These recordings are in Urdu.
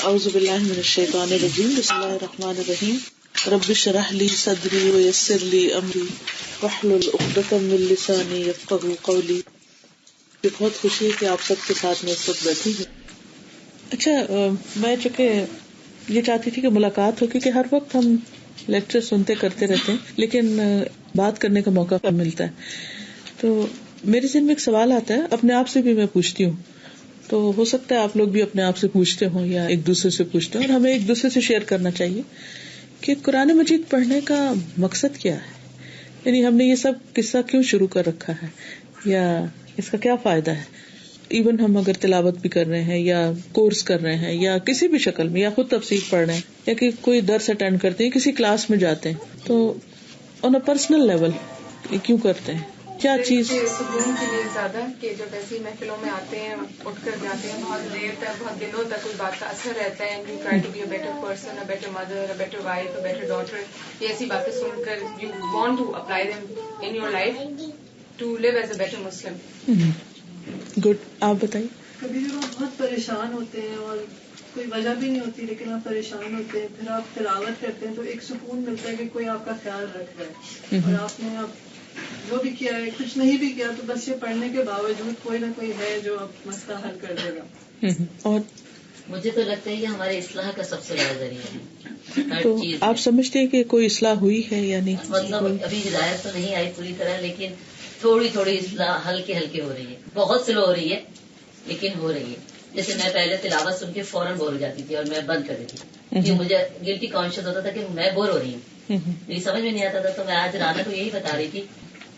اعوذ باللہ من الشیطان الرجیم بسم اللہ الرحمن الرحیم رب اشرح لی صدری ویسر لی امری واحلل عقدۃ من لسانی یفقہوا قولی. بہت خوشی ہے کہ آپ سب کے ساتھ میں اس وقت بیٹھی ہوں. اچھا، میں چونکہ یہ چاہتی تھی کہ ملاقات ہو، کیونکہ ہر وقت ہم لیکچر سنتے کرتے رہتے ہیں لیکن بات کرنے کا موقع کم ملتا ہے. تو میرے ذہن میں ایک سوال آتا ہے، اپنے آپ سے بھی میں پوچھتی ہوں، تو ہو سکتا ہے آپ لوگ بھی اپنے آپ سے پوچھتے ہوں یا ایک دوسرے سے پوچھتے ہوں، اور ہمیں ایک دوسرے سے شیئر کرنا چاہیے کہ قرآن مجید پڑھنے کا مقصد کیا ہے. یعنی ہم نے یہ سب قصہ کیوں شروع کر رکھا ہے، یا اس کا کیا فائدہ ہے. ایون ہم اگر تلاوت بھی کر رہے ہیں یا کورس کر رہے ہیں یا کسی بھی شکل میں، یا خود تفسیر پڑھ رہے ہیں، یا کہ کوئی درس اٹینڈ کرتے ہیں، کسی کلاس میں جاتے ہیں، تو آن اے پرسنل لیول یہ کیوں کرتے ہیں؟ کیا چیز سکون کے لیے زیادہ، کہ جب ایسی محفلوں میں آتے ہیں، اٹھ کر جاتے ہیں، بہت دیر تک، بہت دنوں تک اس بات کا اثر رہتا ہے. You try to be a better person, a better mother, a better wife, a better daughter. یہ ایسی باتیں سن کر you want to apply them in your life to live as a better Muslim. Good. آپ بتائیے. کبھی بھی آپ بہت پریشان ہوتے ہیں اور کوئی وجہ بھی نہیں ہوتی، لیکن آپ پریشان ہوتے ہیں، پھر آپ تلاوت کرتے ہیں تو ایک سکون ملتا ہے کہ کوئی آپ کا خیال رکھ رہا ہے، اور آپ نے جو بھی کیا ہے، کچھ نہیں بھی کیا، تو بس یہ پڑھنے کے باوجود کوئی نہ کوئی ہے جو اب مسئلہ حل کر دے گا. اور مجھے تو لگتا ہے کہ ہمارے اصلاح کا سب سے بڑا ذریعہ ہے. تو آپ سمجھتے ہیں کہ کوئی اصلاح ہوئی ہے یا نہیں؟ مطلب ابھی ہدایت تو نہیں آئی پوری طرح، لیکن تھوڑی تھوڑی اصلاح ہلکے ہلکے ہو رہی ہے. بہت سلو ہو رہی ہے لیکن ہو رہی ہے. جیسے میں پہلے تلاوت سن کے فوراً بور ہو جاتی تھی اور میں بند کر دیتی تھی، کہ مجھے گلٹی کانشیس ہوتا تھا کہ میں بور ہو رہی ہوں، میری سمجھ میں نہیں آتا تھا. تو میں آج رانا کو یہی بتا رہی تھی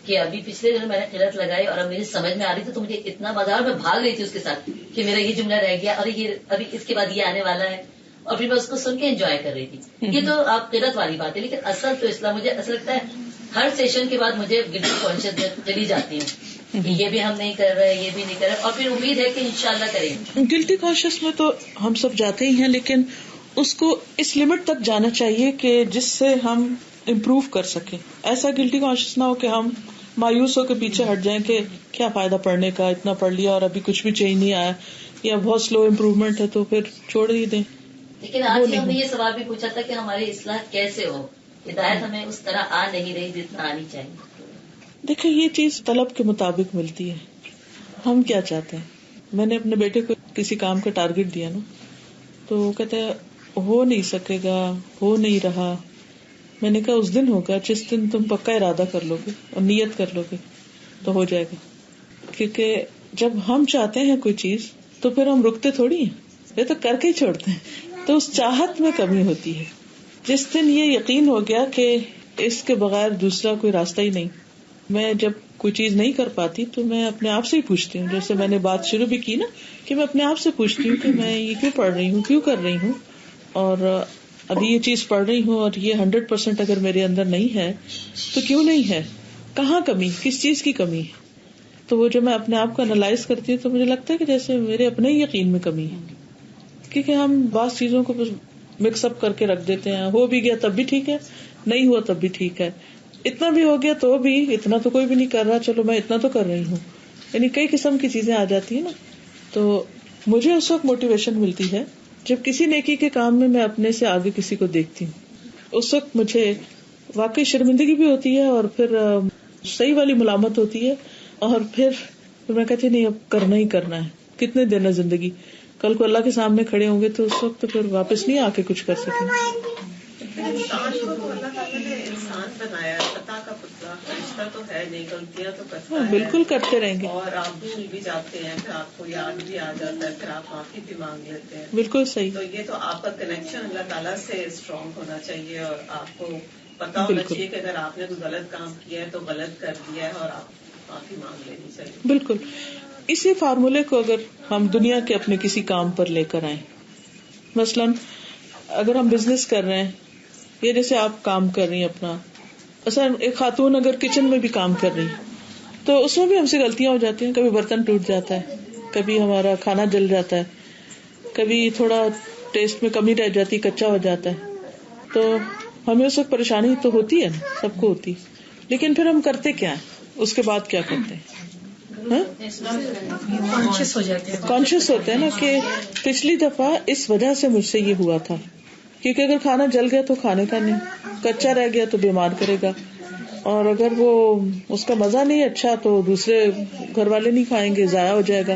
کہ ابھی پچھلے دنوں میں نے قرأت لگائی اور اب مجھے سمجھ میں آ رہی تھی، تو مجھے اتنا مزہ آ، اور میں بھاگ رہی تھی اس کے ساتھ کہ میرا یہ جملہ رہ گیا اور یہ ابھی اس کے بعد یہ آنے والا ہے، اور پھر میں اس کو سن کے انجوائے کر رہی تھی. یہ تو آپ قرأت والی بات ہے، لیکن اصل تو اسلام مجھے ایسا لگتا ہے ہر سیشن کے بعد مجھے گلٹی کانشیس چلی جاتی ہوں کہ یہ بھی ہم نہیں کر رہے، یہ بھی نہیں کر رہے، اور پھر امید ہے کہ انشاءاللہ کریں گے. گلٹی کانشیس میں تو ہم سب جاتے ہی ہیں، لیکن اس کو اس لمٹ تک جانا چاہیے کہ جس سے ہم امپروو کر سکیں. ایسا گلٹی کانشیس نہ ہو کہ ہم مایوس ہو کے پیچھے ہٹ جائیں کہ کیا فائدہ پڑھنے کا، اتنا پڑھ لیا اور ابھی کچھ بھی چینج نہیں آیا، یا بہت سلو امپروومنٹ ہے تو پھر چھوڑ ہی دیں. لیکن آج ہم نے یہ سوال بھی پوچھا تھا کہ ہماری اصلاح کیسے ہو. ہدایت ہمیں اس طرح آ نہیں رہی جتنا آنی چاہیے. دیکھیں، یہ چیز طلب کے مطابق ملتی ہے. ہم کیا چاہتے ہیں. میں نے اپنے بیٹے کو کسی کام کا ٹارگٹ دیا نا، تو وہ کہتے ہو نہیں سکے گا، ہو نہیں رہا. میں نے کہا اس دن ہوگا جس دن تم پکا ارادہ کر لو گے اور نیت کر لو گے تو ہو جائے گا. کیونکہ جب ہم چاہتے ہیں کوئی چیز تو پھر ہم رکتے تھوڑی ہیں، یہ تو کر کے ہی چھوڑتے ہیں. تو اس چاہت میں کمی ہوتی ہے. جس دن یہ یقین ہو گیا کہ اس کے بغیر دوسرا کوئی راستہ ہی نہیں. میں جب کوئی چیز نہیں کر پاتی تو میں اپنے آپ سے ہی پوچھتی ہوں، جیسے میں نے بات شروع بھی کی نا کہ میں اپنے آپ سے پوچھتی ہوں کہ میں یہ کیوں پڑھ رہی ہوں، کیوں کر رہی ہوں، اور ابھی یہ چیز پڑھ رہی ہوں اور یہ 100% اگر میرے اندر نہیں ہے تو کیوں نہیں ہے، کہاں کمی، کس چیز کی کمی ہے. تو وہ جب میں اپنے آپ کو انالائز کرتی ہوں تو مجھے لگتا ہے کہ جیسے میرے اپنے ہی یقین میں کمی ہے. کیونکہ ہم بعض چیزوں کو مکس اپ کر کے رکھ دیتے ہیں. ہو بھی گیا تب بھی ٹھیک ہے، نہیں ہوا تب بھی ٹھیک ہے، اتنا بھی ہو گیا تو بھی اتنا تو کوئی بھی نہیں کر رہا، چلو میں اتنا تو کر رہی ہوں. یعنی کئی قسم کی چیزیں آ جاتی ہیں نا. تو مجھے اس وقت موٹیویشن ملتی ہے جب کسی نیکی کے کام میں اپنے سے آگے کسی کو دیکھتی ہوں. اس وقت مجھے واقعی شرمندگی بھی ہوتی ہے اور پھر صحیح والی ملامت ہوتی ہے، اور پھر میں کہتی نہیں اب کرنا ہی کرنا ہے. کتنے دن ہے زندگی، کل کو اللہ کے سامنے کھڑے ہوں گے تو اس وقت پھر واپس نہیں آ کے کچھ کر سکیں. انسان کو تو اللہ تعالیٰ نے انسان بنایا، خطا کا پتلا، فرشتہ تو ہے نہیں، غلطیاں تو کرتا ہے، بالکل کرتے رہیں گے، اور آپ بھول بھی جاتے ہیں، پھر آپ کو یاد بھی آ جاتا ہے، پھر آپ معافی بھی مانگ لیتے ہیں. بالکل صحیح. تو یہ تو آپ کا کنیکشن اللہ تعالیٰ سے اسٹرانگ ہونا چاہیے، اور آپ کو پتا ہونا چاہیے کہ اگر آپ نے کوئی غلط کام کیا ہے تو غلط کر دیا ہے اور آپ معافی مانگ لینی چاہیے. بالکل. اسی فارمولے کو اگر ہم دنیا کے اپنے کسی کام پر لے کر آئیں، مثلاً اگر ہم بزنس کر رہے ہیں، یہ جیسے آپ کام کر رہی ہیں اپنا، اصل ایک خاتون اگر کچن میں بھی کام کر رہی تو اس میں بھی ہم سے غلطیاں ہو جاتی ہیں. کبھی برتن ٹوٹ جاتا ہے، کبھی ہمارا کھانا جل جاتا ہے، کبھی تھوڑا ٹیسٹ میں کمی رہ جاتی، کچا ہو جاتا ہے. تو ہمیں اس وقت پریشانی تو ہوتی ہے نا، سب کو ہوتی. لیکن پھر ہم کرتے کیا ہیں، اس کے بعد کیا کرتے ہیں؟ کانشیس ہو جاتے ہیں، کانشیس ہوتے ہیں نا کہ پچھلی دفعہ اس وجہ سے مجھ سے یہ ہوا تھا، کیونکہ اگر کھانا جل گیا تو کھانے کا نہیں، کچا رہ گیا تو بیمار کرے گا، اور اگر وہ اس کا مزہ نہیں اچھا تو دوسرے گھر والے نہیں کھائیں گے، ضائع ہو جائے گا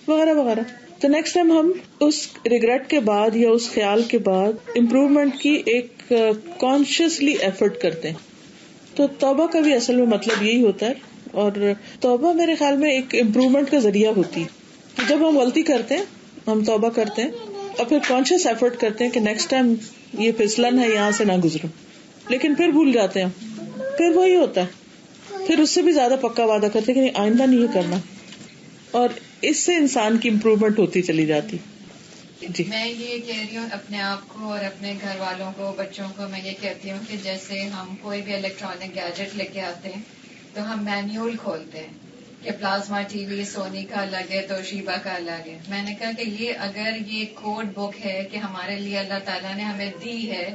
وغیرہ وغیرہ. تو نیکسٹ ٹائم ہم اس ریگریٹ کے بعد یا اس خیال کے بعد امپروومنٹ کی ایک کانشیسلی ایفرٹ کرتے ہیں. تو توبہ کا بھی اصل میں مطلب یہی ہوتا ہے، اور توبہ میرے خیال میں ایک امپروومنٹ کا ذریعہ ہوتی ہے. جب ہم غلطی کرتے ہیں ہم توبہ کرتے ہیں اور پھر کانشیس ایفرٹ کرتے ہیں کہ نیکسٹ ٹائم یہ پھسلن ہے یہاں سے نہ گزروں، لیکن پھر بھول جاتے ہیں، پھر وہی ہوتا ہے، پھر اس سے بھی زیادہ پکا وعدہ کرتے ہیں کہ نہیں آئندہ نہیں یہ کرنا، اور اس سے انسان کی امپروومنٹ ہوتی چلی جاتی. جی میں یہ کہہ رہی ہوں اپنے آپ کو اور اپنے گھر والوں کو، بچوں کو میں یہ کہتی ہوں کہ جیسے ہم کوئی بھی الیکٹرانک گیجٹ لے کے آتے ہیں تو ہم مینیول کھولتے ہیں کہ پلازما ٹی وی سونی کا الگ ہے تو شیبا کا الگ ہے. میں نے کہا کہ یہ اگر یہ کوڈ بک ہے کہ ہمارے لیے اللہ تعالیٰ نے ہمیں دی ہے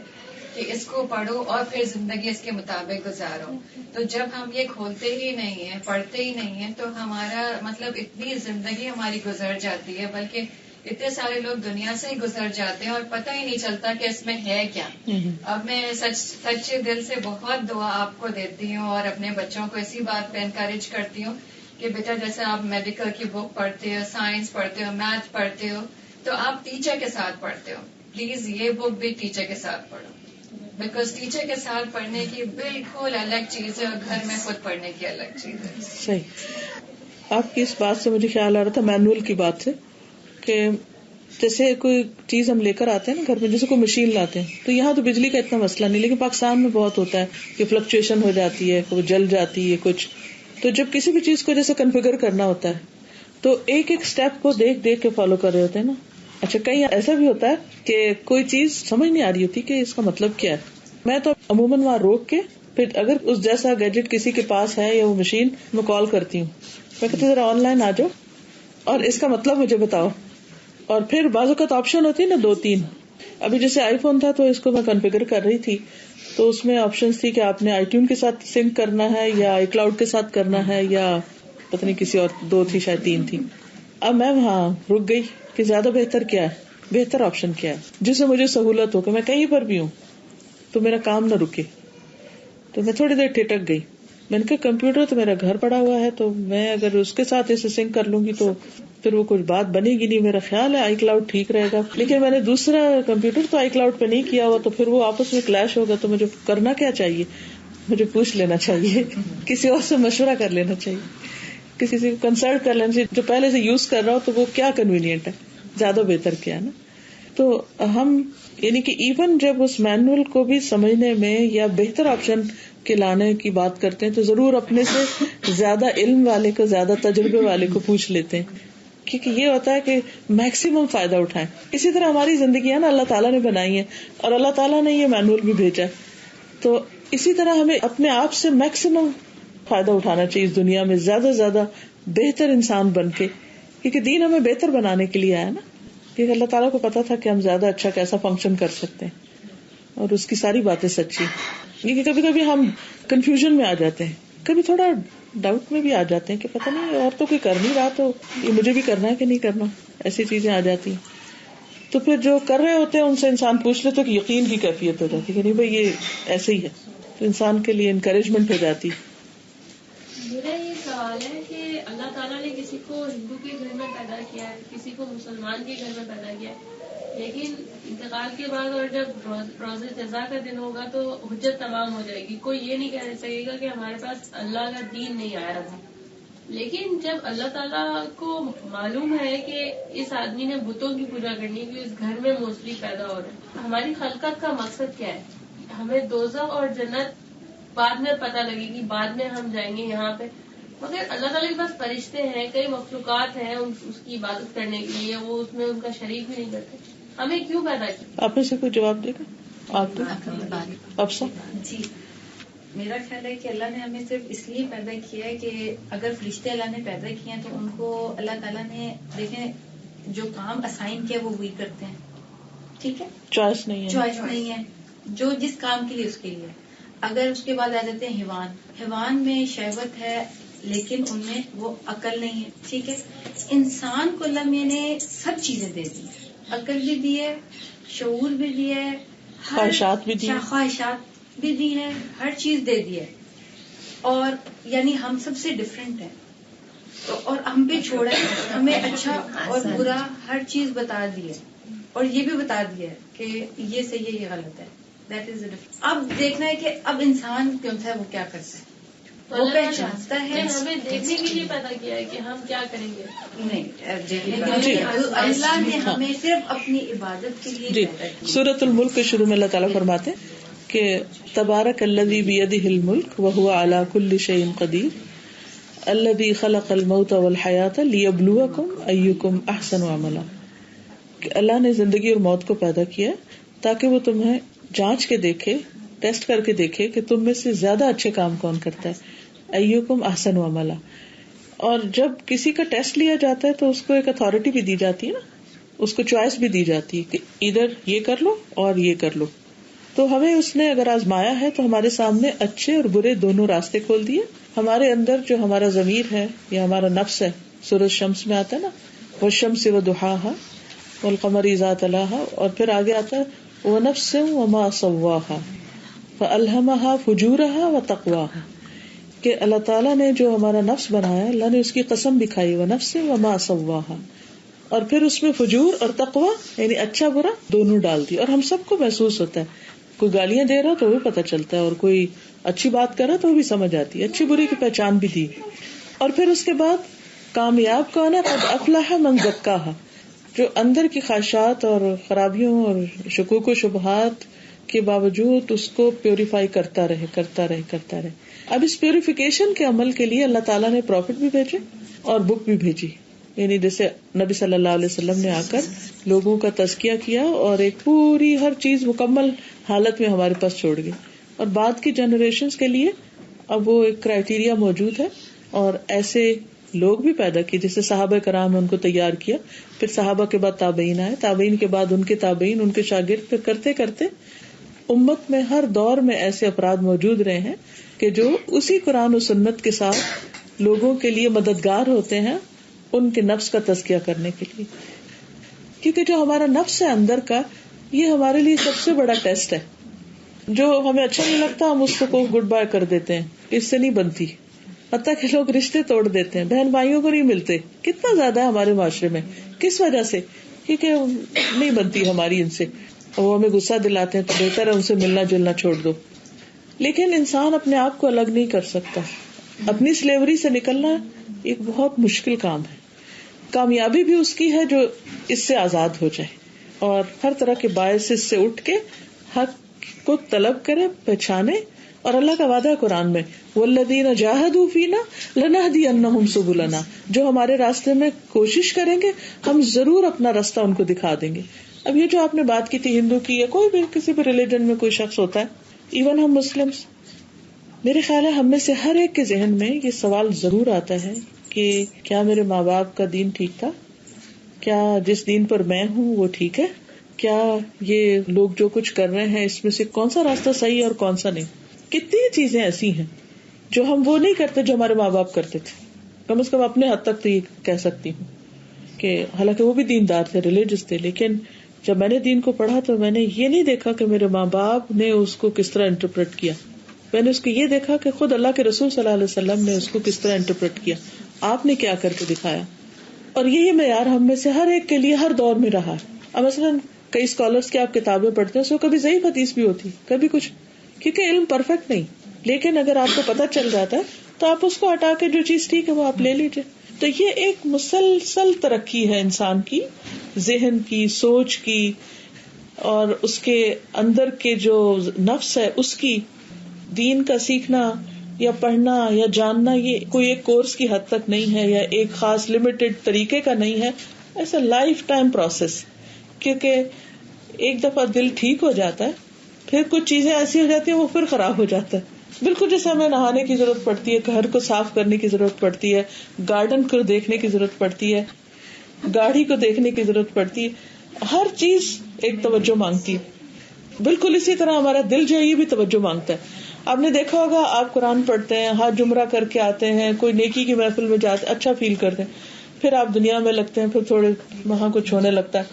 کہ اس کو پڑھو اور پھر زندگی اس کے مطابق گزارو، تو جب ہم یہ کھولتے ہی نہیں ہیں، پڑھتے ہی نہیں ہیں، تو ہمارا مطلب اتنی زندگی ہماری گزر جاتی ہے، بلکہ اتنے سارے لوگ دنیا سے ہی گزر جاتے ہیں اور پتہ ہی نہیں چلتا کہ اس میں ہے کیا. اب میں سچے دل سے بہت دعا آپ کو دیتی ہوں اور اپنے بچوں کو اسی بات پہ انکریج کرتی ہوں کہ بیٹا جیسے آپ میڈیکل کی بک پڑھتے ہو، سائنس پڑھتے ہو، میتھ پڑھتے ہو، تو آپ ٹیچر کے ساتھ پڑھتے ہو، پلیز یہ بک بھی ٹیچر کے ساتھ پڑھو، بیکاز ٹیچر کے ساتھ پڑھنے کی بالکل الگ چیز ہے اور گھر میں خود پڑھنے کی الگ چیز ہے. صحیح. آپ کی اس بات سے مجھے خیال آ رہا تھا مینول کی بات سے، کہ جیسے کوئی چیز ہم لے کر آتے ہیں نا گھر میں، جیسے کوئی مشین لاتے ہیں تو یہاں تو بجلی کا اتنا مسئلہ نہیں، لیکن پاکستان میں بہت ہوتا ہے کہ فلکچویشن ہو جاتی ہے، وہ جل جاتی ہے کچھ. تو جب کسی بھی چیز کو جیسے کنفیگر کرنا ہوتا ہے تو ایک ایک اسٹیپ کو دیکھ دیکھ کے فالو کر رہے ہوتے ہیں نا. اچھا کہیں ایسا بھی ہوتا ہے کہ کوئی چیز سمجھ نہیں آ رہی ہوتی کہ اس کا مطلب کیا ہے، میں تو عموماً وہاں روک کے پھر اگر اس جیسا گیجٹ کسی کے پاس ہے یا وہ مشین، میں کال کرتی ہوں، میں کہتی ہوں ذرا آن لائن آ جاؤ اور اس کا مطلب مجھے بتاؤ. اور پھر بعض اوقات آپشن ہوتی ہے نا 2-3. ابھی جیسے آئی فون تھا تو اس کو میں کنفیگر کر رہی تھی تو اس میں آپشنز تھی کہ آپ نے آئی ٹیون کے ساتھ سنک کرنا ہے یا آئی کلاؤڈ کے ساتھ کرنا ہے، یا پتہ نہیں کسی اور 2 تھی شاید 3 تھی. اب میں وہاں رک گئی کہ زیادہ بہتر کیا ہے، بہتر آپشن کیا ہے جس سے مجھے سہولت ہو کہ میں کہیں پر بھی ہوں تو میرا کام نہ رکے. تو میں تھوڑی دیر ٹھٹک گئی، میں نے کہا کمپیوٹر تو میرا گھر پڑا ہوا ہے تو میں اگر اس کے ساتھ اسے سنک کر لوں گی تو پھر وہ کچھ بات بنے گی نہیں. میرا خیال ہے آئی کلاؤڈ ٹھیک رہے گا، لیکن میں نے دوسرا کمپیوٹر تو آئی کلاؤڈ پہ نہیں کیا ہوا، تو پھر وہ آپس میں کلیش ہوگا. تو مجھے کرنا کیا چاہیے؟ مجھے پوچھ لینا چاہیے، کسی اور سے مشورہ کر لینا چاہیے، کسی سے کنسلٹ کر لینا چاہیے جو پہلے سے یوز کر رہا ہو تو وہ کیا کنوینئنٹ ہے، زیادہ بہتر کیا ہے نا. تو ہم یعنی کہ ایون جب اس مینول کو بھی سمجھنے میں یا بہتر آپشن کے لانے کی بات کرتے ہیں تو ضرور اپنے سے زیادہ علم والے کو، زیادہ تجربے والے کو پوچھ لیتے ہیں، کیونکہ یہ ہوتا ہے کہ میکسیمم فائدہ اٹھائیں. اسی طرح ہماری زندگی ہے نا اللہ تعالیٰ نے بنائی ہے اور اللہ تعالیٰ نے یہ مینول بھی بھیجا ہے، تو اسی طرح ہمیں اپنے آپ سے میکسیمم فائدہ اٹھانا چاہیے اس دنیا میں، زیادہ سے زیادہ بہتر انسان بن کے، کیونکہ دین ہمیں بہتر بنانے کے لیے آیا نا. کیونکہ اللہ تعالیٰ کو پتا تھا کہ ہم زیادہ اچھا کیسا فنکشن کر سکتے ہیں اور اس کی ساری باتیں سچی. لیکن کبھی کبھی ہم کنفیوژن میں آ جاتے ہیں، کبھی تھوڑا ڈاؤٹ میں بھی آ جاتے ہیں کہ پتہ نہیں اور تو کوئی کر نہیں رہا تو یہ مجھے بھی کرنا ہے کہ نہیں کرنا، ایسی چیزیں آ جاتی ہیں. تو پھر جو کر رہے ہوتے ہیں ان سے انسان پوچھ لے تو کہ یقین کی کیفیت ہو جاتی ہے کہ نہیں بھائی یہ ایسے ہی ہے، تو انسان کے لیے انکریجمنٹ ہو جاتی. میرا یہ سوال ہے کہ اللہ تعالیٰ نے کسی کو ہندو کے گھر میں پیدا کیا ہے، کسی کو مسلمان کے گھر میں پیدا کیا ہے، لیکن انتقال کے بعد اور جب روز جزا کا دن ہوگا تو حجت تمام ہو جائے گی. کوئی یہ نہیں کہہ سکے گا کہ ہمارے پاس اللہ کا دین نہیں آیا تھا. لیکن جب اللہ تعالیٰ کو معلوم ہے کہ اس آدمی نے بتوں کی پوجا کرنی ہے، اس گھر میں موسٹلی پیدا ہو رہا ہے، ہماری خلقت کا مقصد کیا ہے؟ ہمیں دوزخ اور جنت بعد میں پتہ لگے گی، بعد میں ہم جائیں گے یہاں پہ. مگر اللہ تعالیٰ کے پاس فرشتے ہیں، کئی مخلوقات ہیں اس کی عبادت کرنے کے لیے، وہ اس میں ان کا شریک بھی نہیں کرتے. ہمیں کیوں پیدا کیا؟ آپ میں سے کوئی جواب دے گا؟ آپ افسا. جی میرا خیال ہے کہ اللہ نے ہمیں صرف اس لیے پیدا کیا ہے کہ اگر فرشتے اللہ نے پیدا کیے ہیں تو ان کو اللہ تعالیٰ نے دیکھیں جو کام اسائن کیا وہ وہی کرتے ہیں. ٹھیک ہے، چوائس نہیں ہے، چوائس نہیں ہے، جو جس کام کے لیے اس کے لیے. اگر اس کے بعد آ جاتے ہیں حیوان میں شہوت ہے، لیکن ان میں وہ عقل نہیں ہے. ٹھیک ہے, انسان کو اللہ نے سب چیزیں دے دی, عقل بھی دی ہے, شعور بھی دیا ہے, خواہشات بھی دی, خواہشات بھی دی ہے, ہر چیز دے دی ہے. اور یعنی ہم سب سے ڈفرینٹ ہیں, اور ہم پہ چھوڑا ہے, ہمیں اچھا اور برا ہر چیز بتا دی ہے, اور یہ بھی بتا دیا ہے کہ یہ صحیح ہے یہ غلط ہے. دیٹ از اب دیکھنا ہے کہ اب انسان کون سا ہے, وہ کیا کرتا ہے, وہ پہچانتا ہے. ہمیں دیکھنے کے لیے پیدا کیا ہے کہ ہم کیا کریں گے. نہیں, اللہ نے ہمیں صرف اپنی عبادت کے لیے پیدا کیا. سورۃ الملک کے شروع میں اللہ تعالیٰ فرماتے کہ تبارک الذی بیدہ الملک وہو علی کل شیء قدیر الذی خلق الموت والحیاۃ لیبلوکم ایکم احسن عملا. کہ اللہ نے زندگی اور موت کو پیدا کیا تاکہ وہ تمہیں جانچ کے دیکھے, ٹیسٹ کر کے دیکھے کہ تم میں سے زیادہ اچھے کام کون کرتا ہے. ایکم احسن عملا. اور جب کسی کا ٹیسٹ لیا جاتا ہے تو اس کو ایک اتھارٹی بھی دی جاتی ہے نا, اس کو چوائس بھی دی جاتی ہے کہ ادھر یہ کر لو اور یہ کر لو. تو ہمیں اس نے اگر آزمایا ہے تو ہمارے سامنے اچھے اور برے دونوں راستے کھول دیے. ہمارے اندر جو ہمارا ضمیر ہے یا ہمارا نفس ہے, سورۃ شمس میں آتا ہے نا, والشمس وضحاها والقمر اذا تلاها, اور پھر آگے آتا ہے ونفس وما سواها فالهمها فجورها وتقواها, کہ اللہ تعالیٰ نے جو ہمارا نفس بنایا, اللہ نے اس کی قسم بھی کھائی, ونفس وما سواها, اور پھر اس میں فجور اور تقوی یعنی اچھا برا دونوں ڈال دی. اور ہم سب کو محسوس ہوتا ہے, کوئی گالیاں دے رہا تو وہ پتہ چلتا ہے, اور کوئی اچھی بات کر رہا تو وہ بھی سمجھ آتی ہے, اچھی بری کی پہچان بھی دی. اور پھر اس کے بعد کامیاب کون ہے, قد افلح من زکاہا, جو اندر کی خواہشات اور خرابیوں اور شکوک و شبہات کے باوجود اس کو پیوریفائی کرتا رہے. اب اس پیوریفیکیشن کے عمل کے لیے اللہ تعالیٰ نے پروفٹ بھی بھیجے اور بک بھی بھیجی. یعنی جیسے نبی صلی اللہ علیہ وسلم نے آ کر لوگوں کا تزکیہ کیا اور ایک پوری ہر چیز مکمل حالت میں ہمارے پاس چھوڑ گئی. اور بعد کی جنریشنز کے لیے اب وہ ایک کرائیٹیریا موجود ہے, اور ایسے لوگ بھی پیدا کیے جیسے صحابہ کرام نے ان کو تیار کیا, پھر صحابہ کے بعد تابعین آئے, تابعین کے بعد ان کے تابعین, ان کے شاگرد, پھر کرتے کرتے امت میں ہر دور میں ایسے افراد موجود رہے ہیں کہ جو اسی قرآن و سنت کے ساتھ لوگوں کے لیے مددگار ہوتے ہیں ان کے نفس کا تزکیہ کرنے کے لیے. کیونکہ جو ہمارا نفس ہے اندر کا, یہ ہمارے لیے سب سے بڑا ٹیسٹ ہے. جو ہمیں اچھا نہیں لگتا ہم اس کو گڈ بائے کر دیتے ہیں, اس سے نہیں بنتی. حتیٰ کہ لوگ رشتے توڑ دیتے ہیں, بہن بھائیوں کو نہیں ملتے. کتنا زیادہ ہے ہمارے معاشرے میں, کس وجہ سے؟ کیونکہ نہیں بنتی ہماری ان سے, وہ ہمیں غصہ دلاتے ہیں, تو بہتر ہے ان سے ملنا جلنا چھوڑ دو. لیکن انسان اپنے آپ کو الگ نہیں کر سکتا. اپنی سلیوری سے نکلنا ایک بہت مشکل کام ہے. کامیابی بھی اس کی ہے جو اس سے آزاد ہو جائے اور ہر طرح کے باعث سے اٹھ کے حق کو طلب کرے, پہچانے. اور اللہ کا وعدہ ہے قرآن میں, والذین جاہدوا فینا لنہدینہم سبلنا, جو ہمارے راستے میں کوشش کریں گے ہم ضرور اپنا راستہ ان کو دکھا دیں گے. اب یہ جو آپ نے بات کی تھی ہندو کی یا کوئی بھی کسی بھی ریلیجن میں کوئی شخص ہوتا ہے, ایون ہم مسلمس, میرے خیال ہے ہم میں سے ہر ایک کے ذہن میں یہ سوال ضرور آتا ہے کہ کیا میرے ماں باپ کا دین ٹھیک تھا, کیا جس دین پر میں ہوں وہ ٹھیک ہے, کیا یہ لوگ جو کچھ کر رہے ہیں اس میں سے کون سا راستہ صحیح ہے اور کون سا نہیں. کتنی چیزیں ایسی ہیں جو ہم وہ نہیں کرتے جو ہمارے ماں باپ کرتے تھے. کم از کم اپنے حد تک تو یہ کہہ سکتی ہوں کہ حالانکہ وہ بھی دیندار تھے, ریلیجس تھے, لیکن جب میں نے دین کو پڑھا تو میں نے یہ نہیں دیکھا کہ میرے ماں باپ نے اس کو کس طرح انٹرپریٹ کیا. میں نے اس کو یہ دیکھا کہ خود اللہ کے رسول صلی اللہ علیہ وسلم نے اس کو کس طرح انٹرپریٹ کیا, آپ نے کیا کر کے دکھایا. اور یہی معیار ہم میں سے ہر ایک کے لیے ہر دور میں رہا. اب مثلاً کئی اسکالرس کی آپ کتابیں پڑھتے ہیں, سو کبھی ضعیف حدیث بھی ہوتی, کبھی کچھ, کیونکہ علم پرفیکٹ نہیں, لیکن اگر آپ کو پتہ چل جاتا ہے تو آپ اس کو ہٹا کے جو چیز ٹھیک ہے وہ آپ لے لیجیے. تو یہ ایک مسلسل ترقی ہے انسان کی, ذہن کی, سوچ کی, اور اس کے اندر کے جو نفس ہے اس کی. دین کا سیکھنا یا پڑھنا یا جاننا یہ کوئی ایک کورس کی حد تک نہیں ہے یا ایک خاص لمیٹڈ طریقے کا نہیں ہے, ایسا لائف ٹائم پروسیس. کیونکہ ایک دفعہ دل ٹھیک ہو جاتا ہے پھر کچھ چیزیں ایسی ہو جاتی ہیں وہ پھر خراب ہو جاتا ہے. بالکل جیسے ہمیں نہانے کی ضرورت پڑتی ہے, گھر کو صاف کرنے کی ضرورت پڑتی ہے, گارڈن کو دیکھنے کی ضرورت پڑتی ہے, گاڑی کو دیکھنے کی ضرورت پڑتی ہے, ہر چیز ایک توجہ مانگتی ہے. بالکل اسی طرح ہمارا دل جو ہے یہ بھی توجہ مانگتا ہے. آپ نے دیکھا ہوگا, آپ قرآن پڑھتے ہیں, ہاتھ جمرہ کر کے آتے ہیں, کوئی نیکی کی محفل میں جاتے ہیں, اچھا فیل کرتے ہیں, پھر آپ دنیا میں لگتے ہیں, پھر تھوڑے وہاں کچھ ہونے لگتا ہے,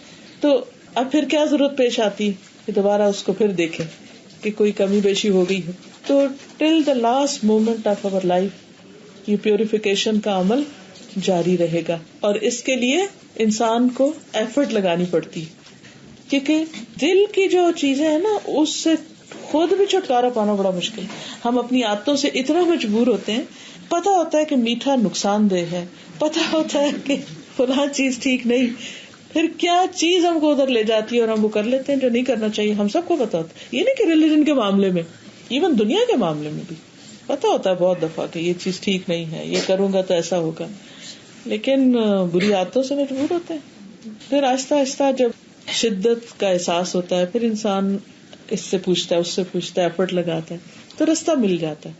تو اب پھر کیا ضرورت پیش آتی ہے کہ دوبارہ اس کو پھر دیکھیں کہ کوئی کمی بیشی ہو گئی ہے. تو till the last moment of our life یہ پیوریفیکیشن کا عمل جاری رہے گا, اور اس کے لیے انسان کو ایفرٹ لگانی پڑتی, کیونکہ دل کی جو چیزیں ہیں نا اس سے خود بھی چھٹکارا پانا بڑا مشکل. ہم اپنی عادتوں سے اتنا مجبور ہوتے ہیں, پتا ہوتا ہے کہ میٹھا نقصان دہ ہے, پتا ہوتا ہے کہ فلاں چیز ٹھیک نہیں, پھر کیا چیز ہم کو ادھر لے جاتی ہے اور ہم وہ کر لیتے ہیں جو نہیں کرنا چاہیے. ہم سب کو پتا ہوتا ہے, یہ نہیں کہ ریلیجن کے معاملے میں, ایون دنیا کے معاملے میں بھی پتا ہوتا ہے بہت دفعہ کہ یہ چیز ٹھیک نہیں ہے, یہ کروں گا تو ایسا ہوگا, لیکن بری عادتوں سے مجبور ہوتے ہیں. پھر آہستہ آہستہ جب شدت کا احساس ہوتا ہے, پھر انسان اس سے پوچھتا ہے, اس سے پوچھتا ہے, ایفرٹ لگاتا ہے, تو رستہ مل جاتا ہے.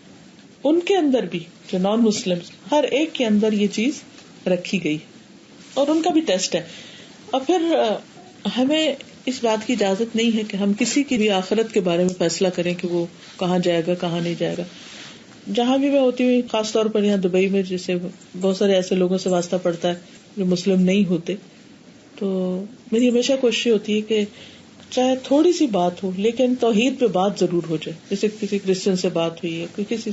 ان کے اندر بھی جو نان مسلم, ہر ایک کے اندر یہ چیز رکھی گئی اور ان کا بھی ٹیسٹ ہے. اور پھر ہمیں اس بات کی اجازت نہیں ہے کہ ہم کسی کی بھی آخرت کے بارے میں فیصلہ کریں کہ وہ کہاں جائے گا کہاں نہیں جائے گا. جہاں بھی میں ہوتی ہوں, خاص طور پر یہاں دبئی میں, جسے بہت سارے ایسے لوگوں سے واسطہ پڑتا ہے جو مسلم نہیں ہوتے, تو میری ہمیشہ کوشش ہوتی ہے کہ چاہے تھوڑی سی بات ہو لیکن توحید پہ بات ضرور ہو جائے. جیسے کسی کرسچن سے بات ہوئی ہے, کوئی کسی,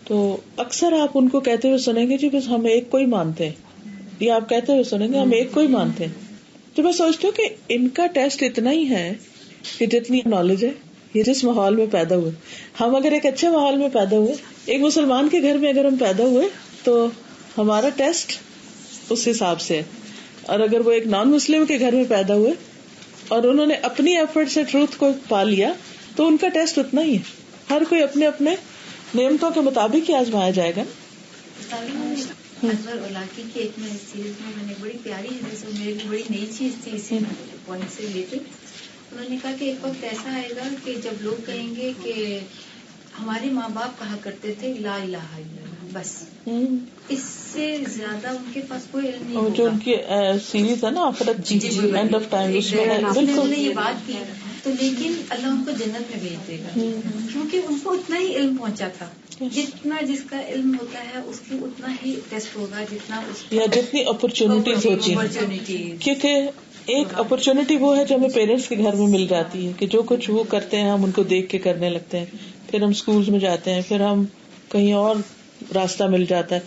تو اکثر آپ ان کو کہتے ہوئے سنیں گے جی بس ہم ایک کو ہی مانتے ہیں, یا آپ کہتے ہوئے سنیں گے ہم ایک کو ہی مانتے ہیں. تو میں سوچتی ہوں کہ ان کا ٹیسٹ اتنا ہی ہے کہ جتنی نالج ہے, یہ جس ماحول میں پیدا ہوئے. ہم اگر ایک اچھے ماحول میں پیدا ہوئے, ایک مسلمان کے گھر میں اگر ہم پیدا ہوئے, تو ہمارا ٹیسٹ اس حساب سے ہے. اور اگر وہ ایک نان مسلم کے گھر میں پیدا ہوئے اور انہوں نے اپنی ایفرٹ سے ٹروتھ کو پا لیا, تو ان کا ٹیسٹ اتنا ہی ہے. ہر کوئی اپنے اپنے نعمتوں کے مطابق ہی آزمایا جائے گا. انور اولاکی کی ایک میں سیریز میں نے بڑی پیاری حدیث, میرے لیے بڑی نئی چیز تھی اسی پوائنٹ سے ریلیٹڈ. انہوں نے کہا کہ ایک وقت ایسا آئے گا کہ جب لوگ کہیں گے کہ ہمارے ماں باپ کہا کرتے تھے لا الہ الا اللہ, بس اس سے زیادہ ان کے پاس کوئی علم نہیں ہوگا. جو ان کی سیریز ہے نا آخرت اینڈ آف ٹائم, اس میں بالکل یہ بات کی, تو لیکن اللہ ان کو جنت میں بھیج دے گا, کیونکہ ان کو اتنا ہی علم پہنچا تھا. جتنا جس کا علم ہوتا ہے اس کی اتنا ہی ٹیسٹ ہوگا, جتنا اس یا جتنی اپرچونٹیز ہوتی ہیں. کیونکہ ایک اپرچونٹی وہ ہے جو ہمیں پیرنٹس کے گھر میں مل جاتی ہے کہ جو کچھ وہ کرتے ہیں ہم ان کو دیکھ کے کرنے لگتے ہیں, پھر ہم اسکول میں جاتے ہیں, پھر ہم کہیں اور راستہ مل جاتا ہے.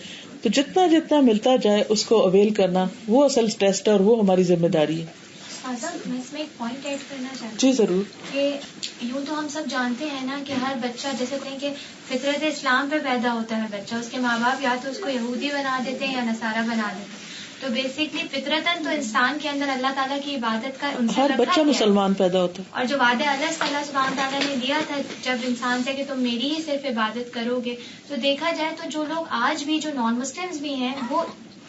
تو جتنا جتنا ملتا جائے اس کو اویل کرنا, وہ اصل ٹیسٹ ہے اور وہ ہماری ذمہ داری ہے. میں اس میں ایک پوائنٹ ایڈ کرنا چاہتی ہوں. جی ضرور. کہ یوں تو ہم سب جانتے ہیں نا کہ ہر بچہ, جیسے کہیں کہ فطرت اسلام پہ پیدا ہوتا ہے بچہ, اس کے ماں باپ یا تو اس کو یہودی بنا دیتے ہیں یا نصارہ بنا دیتے ہیں. تو بیسکلی فطرتاً تو انسان کے اندر اللہ تعالیٰ کی عبادت کا ہر بچہ مسلمان پیدا ہوتا ہے, اور جو وعدہ اللہ سبحانہ تعالیٰ نے دیا تھا جب انسان سے کہ تم میری ہی صرف عبادت کرو گے. تو دیکھا جائے تو جو لوگ آج بھی, جو نان مسلمز بھی ہیں, وہ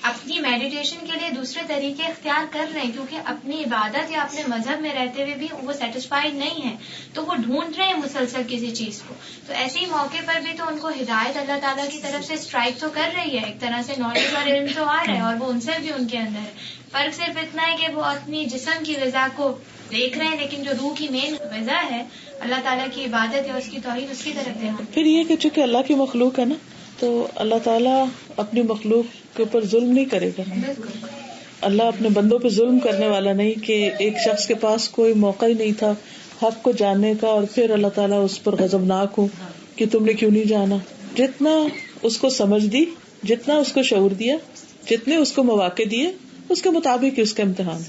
اپنی میڈیٹیشن کے لیے دوسرے طریقے اختیار کر رہے ہیں, کیونکہ اپنی عبادت یا اپنے مذہب میں رہتے ہوئے بھی وہ سیٹسفائیڈ نہیں ہیں, تو وہ ڈھونڈ رہے ہیں مسلسل کسی چیز کو. تو ایسے ہی موقع پر بھی تو ان کو ہدایت اللہ تعالیٰ کی طرف سے اسٹرائک تو کر رہی ہے, ایک طرح سے نالج اور علم تو آ رہا ہے, اور وہ ان سے بھی ان کے اندر ہے. فرق صرف اتنا ہے کہ وہ اپنی جسم کی غذا کو دیکھ رہے ہیں, لیکن جو روح کی مین غذا ہے اللہ تعالیٰ کی عبادت یا اس کی توحید, اس کی طرف دھیان. پھر یہ کہ چونکہ اللہ کی مخلوق ہے نا, تو اللہ تعالیٰ اپنی مخلوق کے اوپر ظلم نہیں کرے گا. اللہ اپنے بندوں پہ ظلم کرنے والا نہیں کہ ایک شخص کے پاس کوئی موقع ہی نہیں تھا حق کو جاننے کا, اور پھر اللہ تعالیٰ اس پر غضبناک ہو کہ تم نے کیوں نہیں جانا. جتنا اس کو سمجھ دی, جتنا اس کو شعور دیا, جتنے اس کو مواقع دیے, اس کے مطابق اس کا امتحان.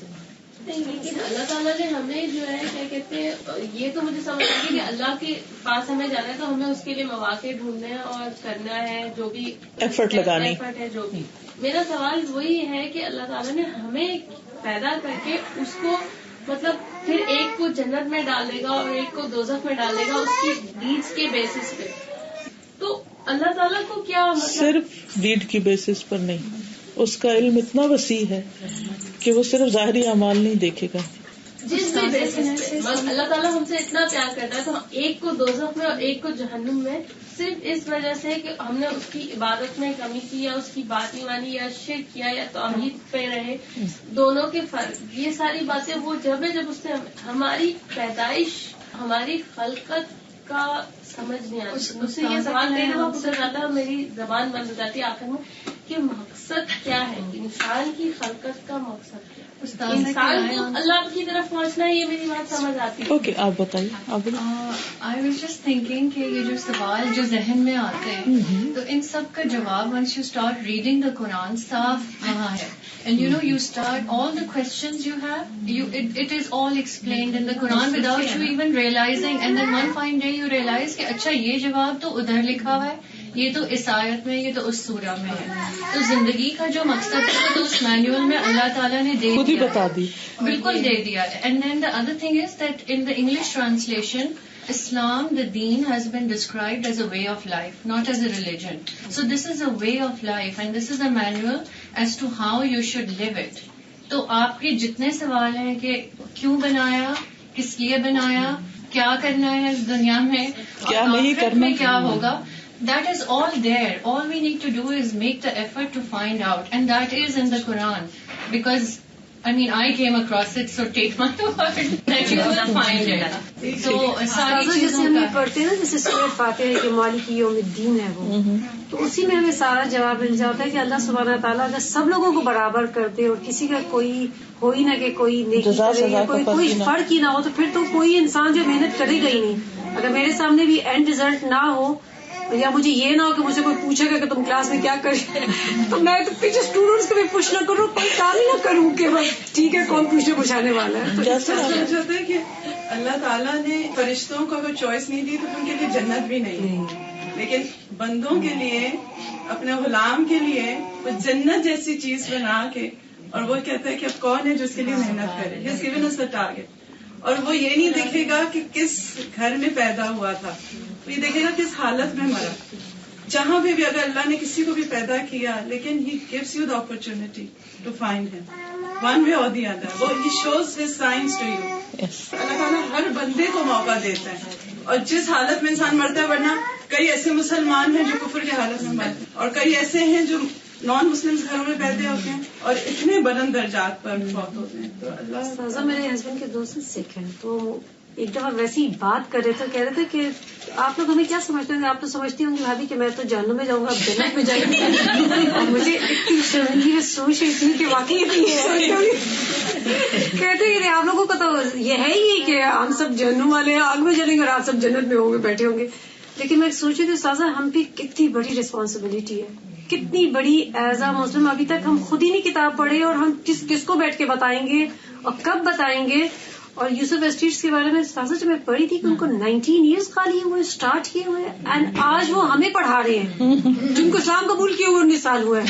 لیکن اللہ تعالیٰ نے ہمیں جو ہے کیا کہتے ہیں, یہ تو مجھے سمجھ آتی کہ اللہ کے پاس ہمیں جانا ہے تو ہمیں اس کے لیے مواقع ڈھونڈنے اور کرنا ہے, جو بھی ایفرٹ لگانی ہے. جو بھی میرا سوال وہی ہے کہ اللہ تعالیٰ نے ہمیں پیدا کر کے اس کو مطلب پھر ایک کو جنت میں ڈال دے گا اور ایک کو دوزخ میں ڈال دے گا اس کی ڈیڈز کے بیسس پہ. تو اللہ تعالیٰ کو کیا مطلب صرف ڈیڈ کی بیسس پر نہیں, اس کا علم اتنا وسیع ہے کہ وہ صرف ظاہری اعمال نہیں دیکھے گا. جس بھی بیسس پہ اللہ تعالیٰ ہم سے اتنا پیار کرتا ہے, تو ایک کو دوزخ میں اور ایک کو جہنم میں, صرف اس وجہ سے کہ ہم نے اس کی عبادت میں کمی کی یا اس کی بات نہیں مانی یا شرک کیا یا توحید پہ رہے. دونوں کے فرق, یہ ساری باتیں وہ جب ہے جب اس نے ہماری پیدائش, ہماری خلقت کا سمجھ نہیں آتا. مجھ سے یہ سوال کئی دفعہ پوچھا جاتا ہے اور میری زبان بند ہو جاتی ہے آخر میں کہ مقصد کیا ہے, انسان کی خلقت کا مقصد کیا ہے, انسان کو اللہ کی طرف پہنچنا ہے, یہ میری بات سمجھ آتی ہے. اوکے, آپ بتائیے. آئی واز جسٹ تھنکنگ کہ یہ جو سوال جو ذہن میں آتے ہیں تو ان سب کا جواب once you start reading the Quran صاف وہاں ہے. And you start all the questions you have, it is all explained in the Quran without you even realizing, and then one fine day you realize کہ اچھا یہ جواب تو ادھر لکھا ہوا ہے, یہ تو اس آیت میں, یہ تو اس سورہ میں ہے. تو زندگی کا جو مقصد ہے تو اس مینول میں اللہ تعالیٰ نے دے خود ہی بتا دی, بالکل دے دیا. And then the other thing is that in the English translation Islam, the deen has been described as a way of life, not as a religion. So this is a way of life and this is a manual as to how you should live it. تو آپ کے جتنے سوال ہیں کہ کیوں بنایا, کس لیے بنایا, کیا کرنا ہے اس دنیا میں, کیا نہیں کرنا, میں کیا ہوگا, that is all there. All we need to do is make the effort to find out, and that is in the Quran. Because I came across it, so take my word that you will find it. So ساری جیسے ہم یہ پڑھتے ہیں نا, جیسے سورۃ فاتحہ کہ مالک یوم الدین ہے وہ, تو اسی میں ہمیں سارا جواب مل جاتا ہے کہ اللہ سبحانہ تعالیٰ اگر سب لوگوں کو برابر کر دے اور کسی کا کوئی ہو ہی نہ کہ کوئی نیکی کرے یا کوئی فرق ہی نہ ہو, تو پھر تو کوئی انسان جو محنت کرے گا ہی نہیں. اگر میرے سامنے بھی اینڈ ریزلٹ نہ ہو یا مجھے یہ نہ ہو کہ مجھ سے کوئی پوچھے گا کہ تم کلاس میں کیا کرے, تو میں تو پیچھے اسٹوڈینٹس کو بھی پوچھ نہ کروں, کوئی کام ہی نہ کروں کہ بس ٹھیک ہے کون پوچھنے پوچھانے والا ہے. تو ایسا سمجھاتا ہے کہ اللہ تعالیٰ نے فرشتوں کو اگر چوائس نہیں دی تو ان کے لیے جنت بھی نہیں, لیکن بندوں کے لیے, اپنے غلام کے لیے وہ جنت جیسی چیز بنا کے, اور وہ کہتا ہے کہ اب کون ہے جو اس کے لیے محنت کرے, جس گیون اس دا ٹارگیٹ. اور وہ یہ نہیں دیکھے گا کہ کس گھر میں پیدا ہوا تھا, یہ دیکھے گا کس حالت میں مرا. جہاں بھی اگر اللہ نے کسی کو بھی پیدا کیا, لیکن he gives you the opportunity to find him one way or the other, وہ he shows his signs to you. اللہ تعالیٰ ہر بندے کو موقع دیتا ہے, اور جس حالت میں انسان مرتا ہے, ورنہ کئی ایسے مسلمان ہیں جو کفر کی حالت میں مرتے ہیں, اور کئی ایسے ہیں جو نان مسلم گھروں میں پیدا ہوتے ہیں اور اتنے بلند درجات پر فوت ہوتے ہیں. تو اللہ میرے ہسبینڈ کے دوست سکھ ہیں, تو ایک دفعہ ویسی بات کر رہے تھے, کہہ رہے تھے کہ آپ لوگ ہمیں کیا سمجھتے ہیں, آپ تو سمجھتی ہوں گی بھابھی کہ میں تو جہنم میں جاؤں گا, آپ جنت میں جائیں گے. مجھے اتنی شرمندگی میں سوچ رہی تھی کہ واقعی کہتے ہیں آپ لوگوں کا تو یہ ہے ہی کہ ہم سب جہنم والے ہیں, آگ میں جلیں گے اور آپ سب جنت میں ہوں گے, بیٹھے ہوں گے. لیکن میں سوچ رہی تھی سازا ہم پہ کتنی بڑی ریسپانسبلٹی ہے, کتنی بڑی ایز اے مسلم. ابھی تک ہم خود ہی نہیں کتاب پڑھے, اور ہم کس کو بیٹھ کے بتائیں گے اور کب بتائیں گے. اور یوسف اسٹیٹس کے بارے میں سازا جب میں پڑھی تھی کہ ان کو 19 ایئرس خالی ہوئے اسٹارٹ کیے ہوئے, اینڈ آج وہ ہمیں پڑھا رہے ہیں جن کو اسلام قبول کیے ہوئے 19 سال ہوئے.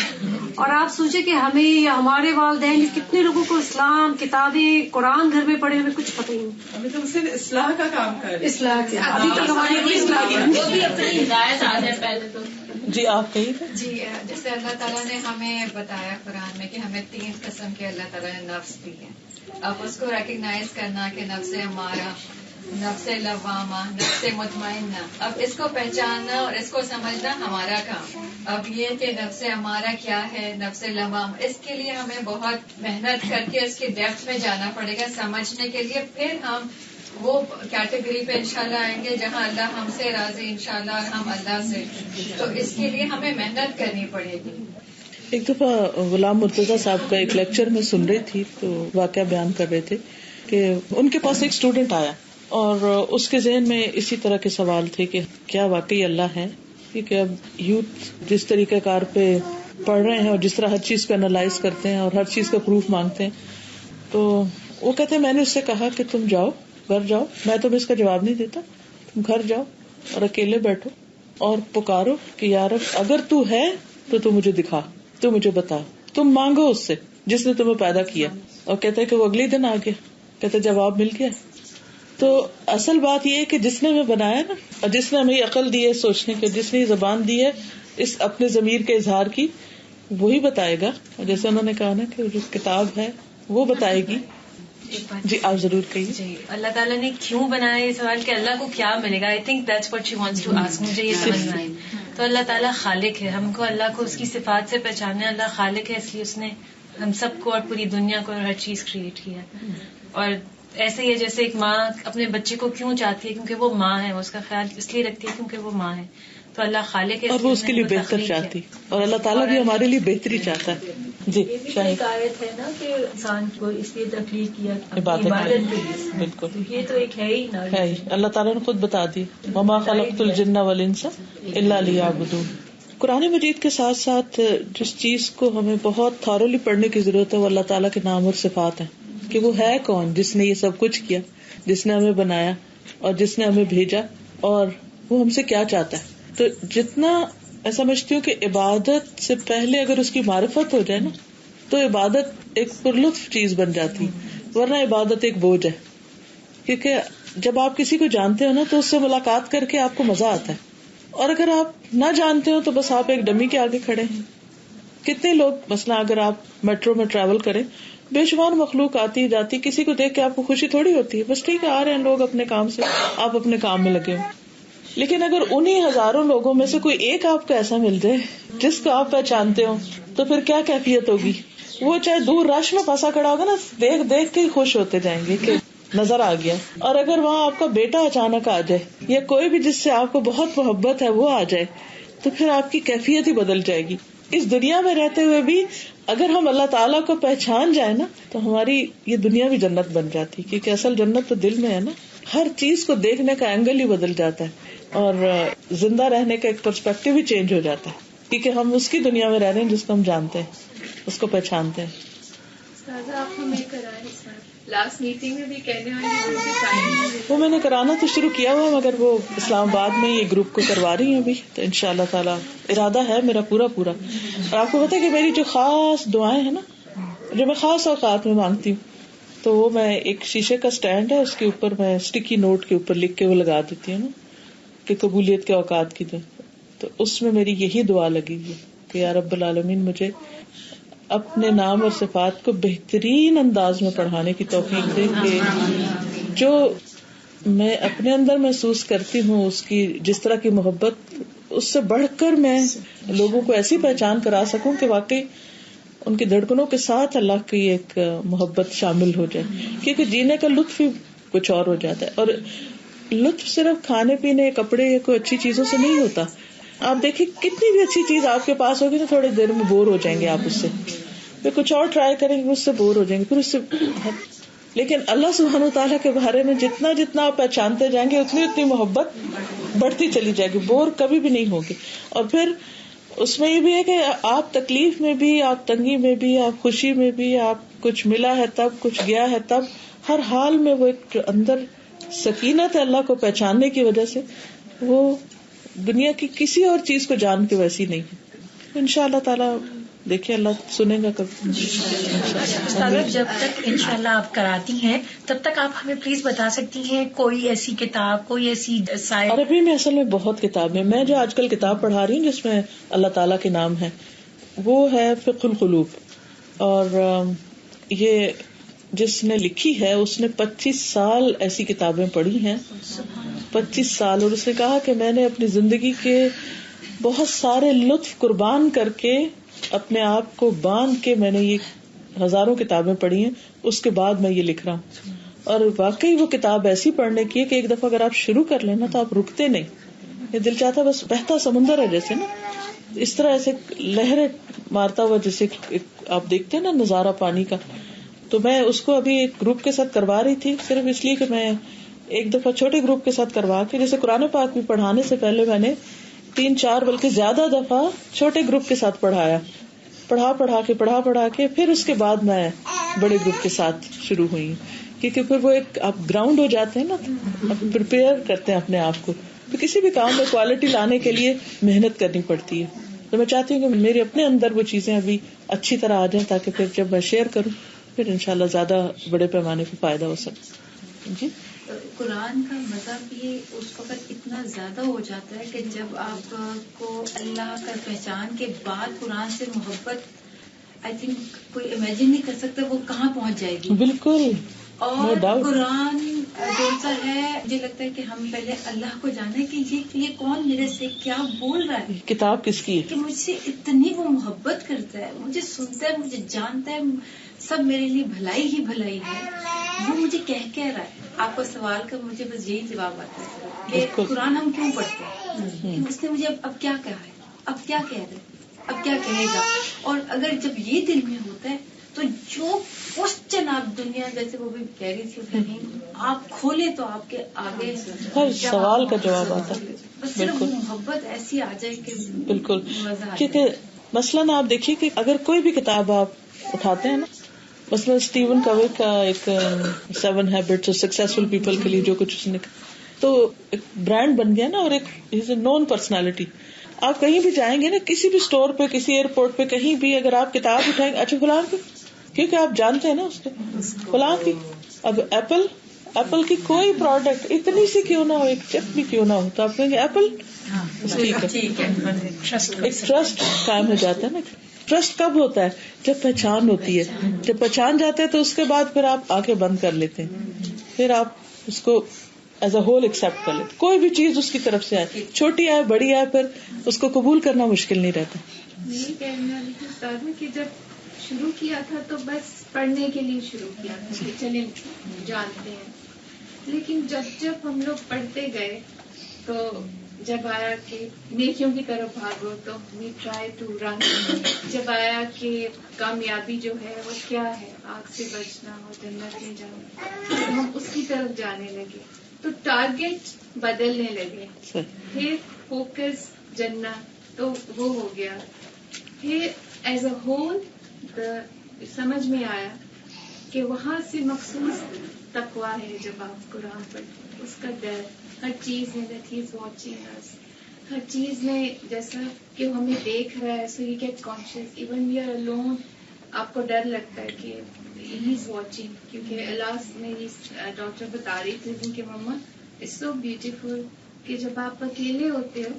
اور آپ سوچیں کہ ہمیں یا ہمارے والدین کتنے لوگوں کو اسلام کتابیں قرآن گھر میں پڑھے, ہمیں کچھ پتہ ہی نہیں. ابھی تو صرف اصلاح کا کام کر رہے, اصلاح کیا ابھی تک ہماری اصلاح کیا, وہ بھی اپنی ہدایت آ جائے پہلے تو. جی آپ کہیں تھے. جی جیسے اللہ تعالیٰ نے ہمیں بتایا قرآن میں کہ ہمیں 3 قسم کے اللہ تعالیٰ نے نفس دی ہیں. اب اس کو ریکگنائز کرنا کہ نفس ہمارا, نفس لوامہ, نفس مطمئنہ, اب اس کو پہچاننا اور اس کو سمجھنا ہمارا کام. اب یہ کہ نفس ہمارا کیا ہے, نفس لوامہ, اس کے لیے ہمیں بہت محنت کر کے اس کی ڈیپتھ میں جانا پڑے گا سمجھنے کے لیے. پھر ہم وہ کیٹیگری پہ انشاءاللہ آئیں گے جہاں اللہ ہم سے راضی انشاءاللہ اور ہم اللہ سے. تو اس کے لیے ہمیں محنت کرنی پڑے گی. ایک دفعہ غلام مرتضیٰ صاحب کا ایک لیکچر میں سن رہی تھی, تو واقعہ بیان کر رہے تھے کہ ان کے پاس ایک اسٹوڈینٹ آیا اور اس کے ذہن میں اسی طرح کے سوال تھے کہ کیا واقعی اللہ ہے, کیونکہ اب یوتھ جس طریقہ کار پہ پڑھ رہے ہیں اور جس طرح ہر چیز کو انالائز کرتے ہیں اور ہر چیز کا پروف مانگتے ہیں, تو وہ کہتے ہیں میں نے اس سے کہا کہ تم جاؤ گھر جاؤ, میں تمہیں اس کا جواب نہیں دیتا, تم گھر جاؤ اور اکیلے بیٹھو اور پکارو کہ یا رب اگر تو ہے تو تم مجھے دکھا, تو مجھے بتا, تم مانگو اس سے جس نے تمہیں پیدا کیا. اور کہتا ہے کہ وہ اگلے دن آ گیا, کہتا ہے جواب مل گیا. تو اصل بات یہ ہے کہ جس نے ہمیں بنایا نا, اور جس نے ہمیں عقل دی ہے سوچنے کی, جس نے زبان دی ہے اس اپنے ضمیر کے اظہار کی, وہی بتائے گا. جیسے انہوں نے کہا نا کہ جو کتاب ہے وہ بتائے گی. جی آپ ضرور کہیے. جی اللہ تعالیٰ نے کیوں بنایا یہ سوال کہ اللہ کو کیا ملے گا, I think that's what she wants to ask. مجھے یہ سمجھ میں آئی. تو اللہ تعالیٰ خالق ہے, ہم کو اللہ کو اس کی صفات سے پہچاننا ہے. اللہ خالق ہے, اس لیے اس نے ہم سب کو اور پوری دنیا کو اور ہر چیز کریٹ کیا. اور ایسے ہی ہے جیسے ایک ماں اپنے بچے کو کیوں چاہتی ہے، کیونکہ وہ ماں ہے، اس کا خیال اس لیے رکھتی ہے کیونکہ وہ ماں ہے. تو اللہ خالق ہے اور وہ اس کے لیے بہتر چاہتی، اور اللہ تعالیٰ بھی ہمارے لیے بہتری چاہتا ہے. جی ایک آیت ہے نا کہ انسان کو اس لیے تخلیق کیا عبادت کے لیے. بالکل یہ تو ایک ہے ہی نا، ہے ہی. اللہ تعالیٰ نے خود بتا دی وما خلقت الجن والانس الا لیعبدون. قرآن مجید کے ساتھ ساتھ جس چیز کو ہمیں بہت تھورولی پڑھنے کی ضرورت ہے وہ اللہ تعالیٰ کے نام اور صفات ہیں، کہ وہ ہے کون جس نے یہ سب کچھ کیا، جس نے ہمیں بنایا اور جس نے ہمیں بھیجا، اور وہ ہم سے کیا چاہتا ہے. تو جتنا میں سمجھتی ہوں کہ عبادت سے پہلے اگر اس کی معرفت ہو جائے نا تو عبادت ایک پرلطف چیز بن جاتی، ورنہ عبادت ایک بوجھ ہے. کیونکہ جب آپ کسی کو جانتے ہو نا تو اس سے ملاقات کر کے آپ کو مزہ آتا ہے، اور اگر آپ نہ جانتے ہو تو بس آپ ایک ڈمی کے آگے کھڑے ہیں. کتنے لوگ مثلا اگر آپ میٹرو میں ٹریول کریں، بے شمار مخلوق آتی جاتی، کسی کو دیکھ کے آپ کو خوشی تھوڑی ہوتی ہے، بس ٹھیک ہے آ رہے ہیں لوگ اپنے کام سے، آپ اپنے کام میں لگے ہو. لیکن اگر انہی ہزاروں لوگوں میں سے کوئی ایک آپ کو ایسا مل جائے جس کو آپ پہچانتے ہو تو پھر کیا کیفیت ہوگی. وہ چاہے دور رش میں پھنسا کھڑا ہوگا نا، دیکھ دیکھ کے خوش ہوتے جائیں گے کہ نظر آ گیا. اور اگر وہاں آپ کا بیٹا اچانک آ جائے یا کوئی بھی جس سے آپ کو بہت محبت ہے وہ آ جائے تو پھر آپ کی کیفیت ہی بدل جائے گی. اس دنیا میں رہتے ہوئے بھی اگر ہم اللہ تعالیٰ کو پہچان جائے نا تو ہماری یہ دنیا بھی جنت بن جاتی، کیونکہ اصل جنت تو دل میں ہے نا. ہر چیز کو دیکھنے کا اینگل ہی بدل جاتا ہے اور زندہ رہنے کا ایک پرسپیکٹو ہی چینج ہو جاتا ہے، کیونکہ ہم اس کی دنیا میں رہ رہے ہیں جس کو ہم جانتے ہیں، اس کو پہچانتے ہیں. آپ ہمیں کرائیں لاسٹ میٹنگ میں بھی کہنے والی وہ میں نے کرانا تو شروع کیا ہوا، مگر وہ اسلام آباد میں یہ گروپ کو کروا رہی ہیں ابھی، تو انشاءاللہ تعالی ارادہ ہے میرا پورا. اور آپ کو پتا ہے کہ میری جو خاص دعائیں ہیں نا جو میں خاص اوقات میں مانگتی ہوں، تو وہ میں ایک شیشے کا سٹینڈ ہے اس کے اوپر میں اسٹکی نوٹ کے اوپر لکھ کے وہ لگا دیتی ہوں نا کہ قبولیت کے اوقات کی دعا. تو اس میں میری یہی دعا لگی ہوئی کہ یا رب العالمین مجھے اپنے نام اور صفات کو بہترین انداز میں پڑھانے کی توفیق دے، کہ جو میں اپنے اندر محسوس کرتی ہوں اس کی جس طرح کی محبت، اس سے بڑھ کر میں لوگوں کو ایسی پہچان کرا سکوں کہ واقعی ان کی دھڑکنوں کے ساتھ اللہ کی ایک محبت شامل ہو جائے. کیونکہ جینے کا لطف ہی کچھ اور ہو جاتا ہے، اور لطف صرف کھانے پینے کپڑے یا کوئی اچھی چیزوں سے نہیں ہوتا. آپ دیکھیں کتنی بھی اچھی چیز آپ کے پاس ہوگی تو تھوڑی دیر میں بور ہو جائیں گے آپ اس سے، پھر کچھ اور ٹرائی کریں گے اس سے بور ہو جائیں گے، پھر اس سے. لیکن اللہ سبحانہ وتعالیٰ کے بارے میں جتنا جتنا آپ پہچانتے جائیں گے اتنی اتنی محبت بڑھتی چلی جائے گی، بور کبھی بھی نہیں ہوگی. اور پھر اس میں یہ بھی ہے کہ آپ تکلیف میں بھی، آپ تنگی میں بھی، آپ خوشی میں بھی، آپ کچھ ملا ہے تب، کچھ گیا ہے تب، ہر حال میں وہ ایک جو اندر سکینت ہے اللہ کو پہچاننے کی وجہ سے، وہ دنیا کی کسی اور چیز کو جان کے ویسی نہیں ہے. انشاءاللہ تعالیٰ دیکھیں اللہ سنے گا کبھی. جب تک انشاءاللہ آپ کراتی ہیں تب تک آپ ہمیں پلیز بتا سکتی ہیں کوئی ایسی کتاب، کوئی ایسی عربی میں اصل میں بہت کتابیں، میں جو آج کل کتاب پڑھا رہی ہوں جس میں اللہ تعالیٰ کے نام ہے وہ ہے فقہ القلوب، اور یہ جس نے لکھی ہے اس نے 25 سال ایسی کتابیں پڑھی ہیں، 25 سال. اور اس نے کہا کہ میں نے اپنی زندگی کے بہت سارے لطف قربان کر کے اپنے آپ کو باندھ کے میں نے یہ ہزاروں کتابیں پڑھی ہیں، اس کے بعد میں یہ لکھ رہا ہوں. اور واقعی وہ کتاب ایسی پڑھنے کی ہے کہ ایک دفعہ اگر آپ شروع کر لیں نا تو آپ رکتے نہیں. یہ دل چاہتا بس بہتا سمندر ہے جیسے نا، اس طرح ایسے لہریں مارتا ہوا جیسے آپ دیکھتے ہیں نا نظارہ پانی کا. تو میں اس کو ابھی ایک گروپ کے ساتھ کروا رہی تھی، صرف اس لیے کہ میں ایک دفعہ چھوٹے گروپ کے ساتھ کروا کے، جیسے قرآن پاک بھی پڑھانے سے پہلے میں نے 3-4 بلکہ زیادہ دفعہ چھوٹے گروپ کے ساتھ پڑھا کے پھر اس کے بعد میں بڑے گروپ کے ساتھ شروع ہوئی. کیونکہ پھر وہ ایک آپ گراؤنڈ ہو جاتے ہیں نا، پریپیئر کرتے ہیں اپنے آپ کو. تو کسی بھی کام میں کوالٹی لانے کے لیے محنت کرنی پڑتی ہے. تو میں چاہتی ہوں کہ میرے اپنے اندر وہ چیزیں ابھی اچھی طرح آ جائیں تاکہ پھر جب میں شیئر کروں پھر انشاءاللہ زیادہ بڑے پیمانے پہ فائدہ ہو سکے. جی قرآن کا مزہ بھی اس وقت اتنا زیادہ ہو جاتا ہے کہ جب آپ کو اللہ کا پہچان کے بعد قرآن سے محبت آئی تھنک کوئی امیجن نہیں کر سکتا وہ کہاں پہنچ جائے گی. بالکل. اور قرآن جیسا ہے مجھے لگتا ہے کہ ہم پہلے اللہ کو جانے کہ یہ کون میرے سے کیا بول رہا ہے، کتاب کس کی ہے، کہ مجھ سے اتنی وہ محبت کرتا ہے، مجھے سنتا ہے، مجھے جانتا ہے، سب میرے لیے بھلائی ہی بھلائی ہے. وہ مجھے کہہ رہا ہے. آپ کا سوال کا مجھے بس یہی جواب آتا ہے کہ قرآن ہم کیوں پڑھتے ہیں. اس نے مجھے اب کیا کہا ہے, اب کیا کہہ رہے, اب کیا کہے گا. اور اگر جب یہ دل میں ہوتا ہے تو جو کوشچن آپ دنیا, جیسے وہ بھی کہہ رہی تھی, آپ کھولے تو آپ کے آگے ہر سوال کا جواب آتا ہے. بس صرف محبت ایسی آ جائے کہ بالکل. کیونکہ مثلاً آپ دیکھیے کہ اگر کوئی بھی کتاب آپ اٹھاتے ہیں نا, مثلا اسٹیون کوی کا ایک 7 ہیبٹس آف سکسیسفل پیپل کے لیے جو کچھ اس نے, تو ایک برانڈ بن گیا نا, اور ایک از اے نون پرسنالٹی. آپ کہیں بھی جائیں گے نا, کسی بھی اسٹور پہ, کسی ایئرپورٹ پہ, کہیں بھی اگر آپ کتاب اٹھائیں گے, اچھا فلاں کی, کیونکہ آپ جانتے ہیں نا اس کو فلاں کی. اب ایپل کی کوئی پروڈکٹ اتنی سی کیوں نہ ہو, ایک چپ بھی کیوں نہ ہو, تو آپ کہیں گے ایپل ٹھیک ہے. ایک ٹرسٹ قائم ہو جاتا ہے نا. ٹرسٹ کب ہوتا ہے؟ جب پہچان ہوتی ہے. جب پہچان جاتے ہیں تو اس کے بعد پھر آپ آنکھیں بند کر لیتے ہیں, پھر آپ اس کو ایز اے ہول ایکسپٹ کر لیتے. کوئی بھی چیز اس کی طرف سے آئے, چھوٹی آئے بڑی آئے, پھر اس کو قبول کرنا مشکل نہیں رہتا. یہی کہنا ہے کہ جب شروع کیا تھا تو بس پڑھنے کے لیے شروع کیا تھا کہ چلیں جانتے ہیں, لیکن جب ہم لوگ پڑھتے گئے تو جب آیا کہ نیکیوں کی طرف بھاگو تو وی ٹرائی ٹو رن. جب آیا کہ کامیابی جو ہے وہ کیا ہے, آگ سے بچنا ہو, جنت میں جانا, تو ہم اس کی طرف جانے لگے. تو ٹارگیٹ بدلنے لگے. پھر فوکس جنت تو وہ ہو گیا. پھر ایز اے ہول سمجھ میں آیا کہ وہاں سے مخصوص تقویٰ ہے. جب آپ قرآن پڑھتے اس کا ڈر ہر چیز میں, دیٹ ہی از واچنگ اس, ہر چیز میں, جیسا کہ ہمیں دیکھ رہا ہے, so you get conscious. Even we are alone, آپ کو ڈر لگتا ہے کہ ہی از واچنگ, کیونکہ اللہ میری ڈاکٹر بتا رہی تھی کہ مما اٹس سو بیوٹیفل کہ جب آپ اکیلے ہوتے ہو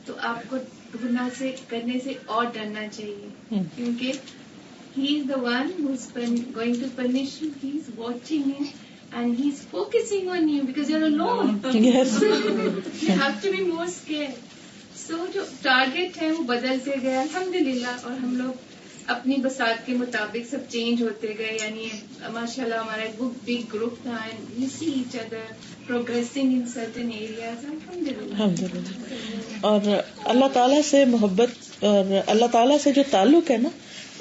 تو آپ کو گناہ سے کرنے سے اور ڈرنا چاہیے, کیونکہ he is the one who's going to punish you. He's watching you and he's focusing on you because you're alone. Yes. You have to be more scared. So جو ٹارگیٹ ہے وہ بدلتے گئے الحمدللہ, اور ہم لوگ اپنی بساط کے مطابق سب چینج ہوتے گئے. یعنی ماشاء اللہ ہمارا ایک بگ گروپ تھا, and we see each other progressing in certain areas. الحمدللہ. اور اللہ تعالیٰ سے محبت اور اللہ تعالیٰ سے جو تعلق ہے نا,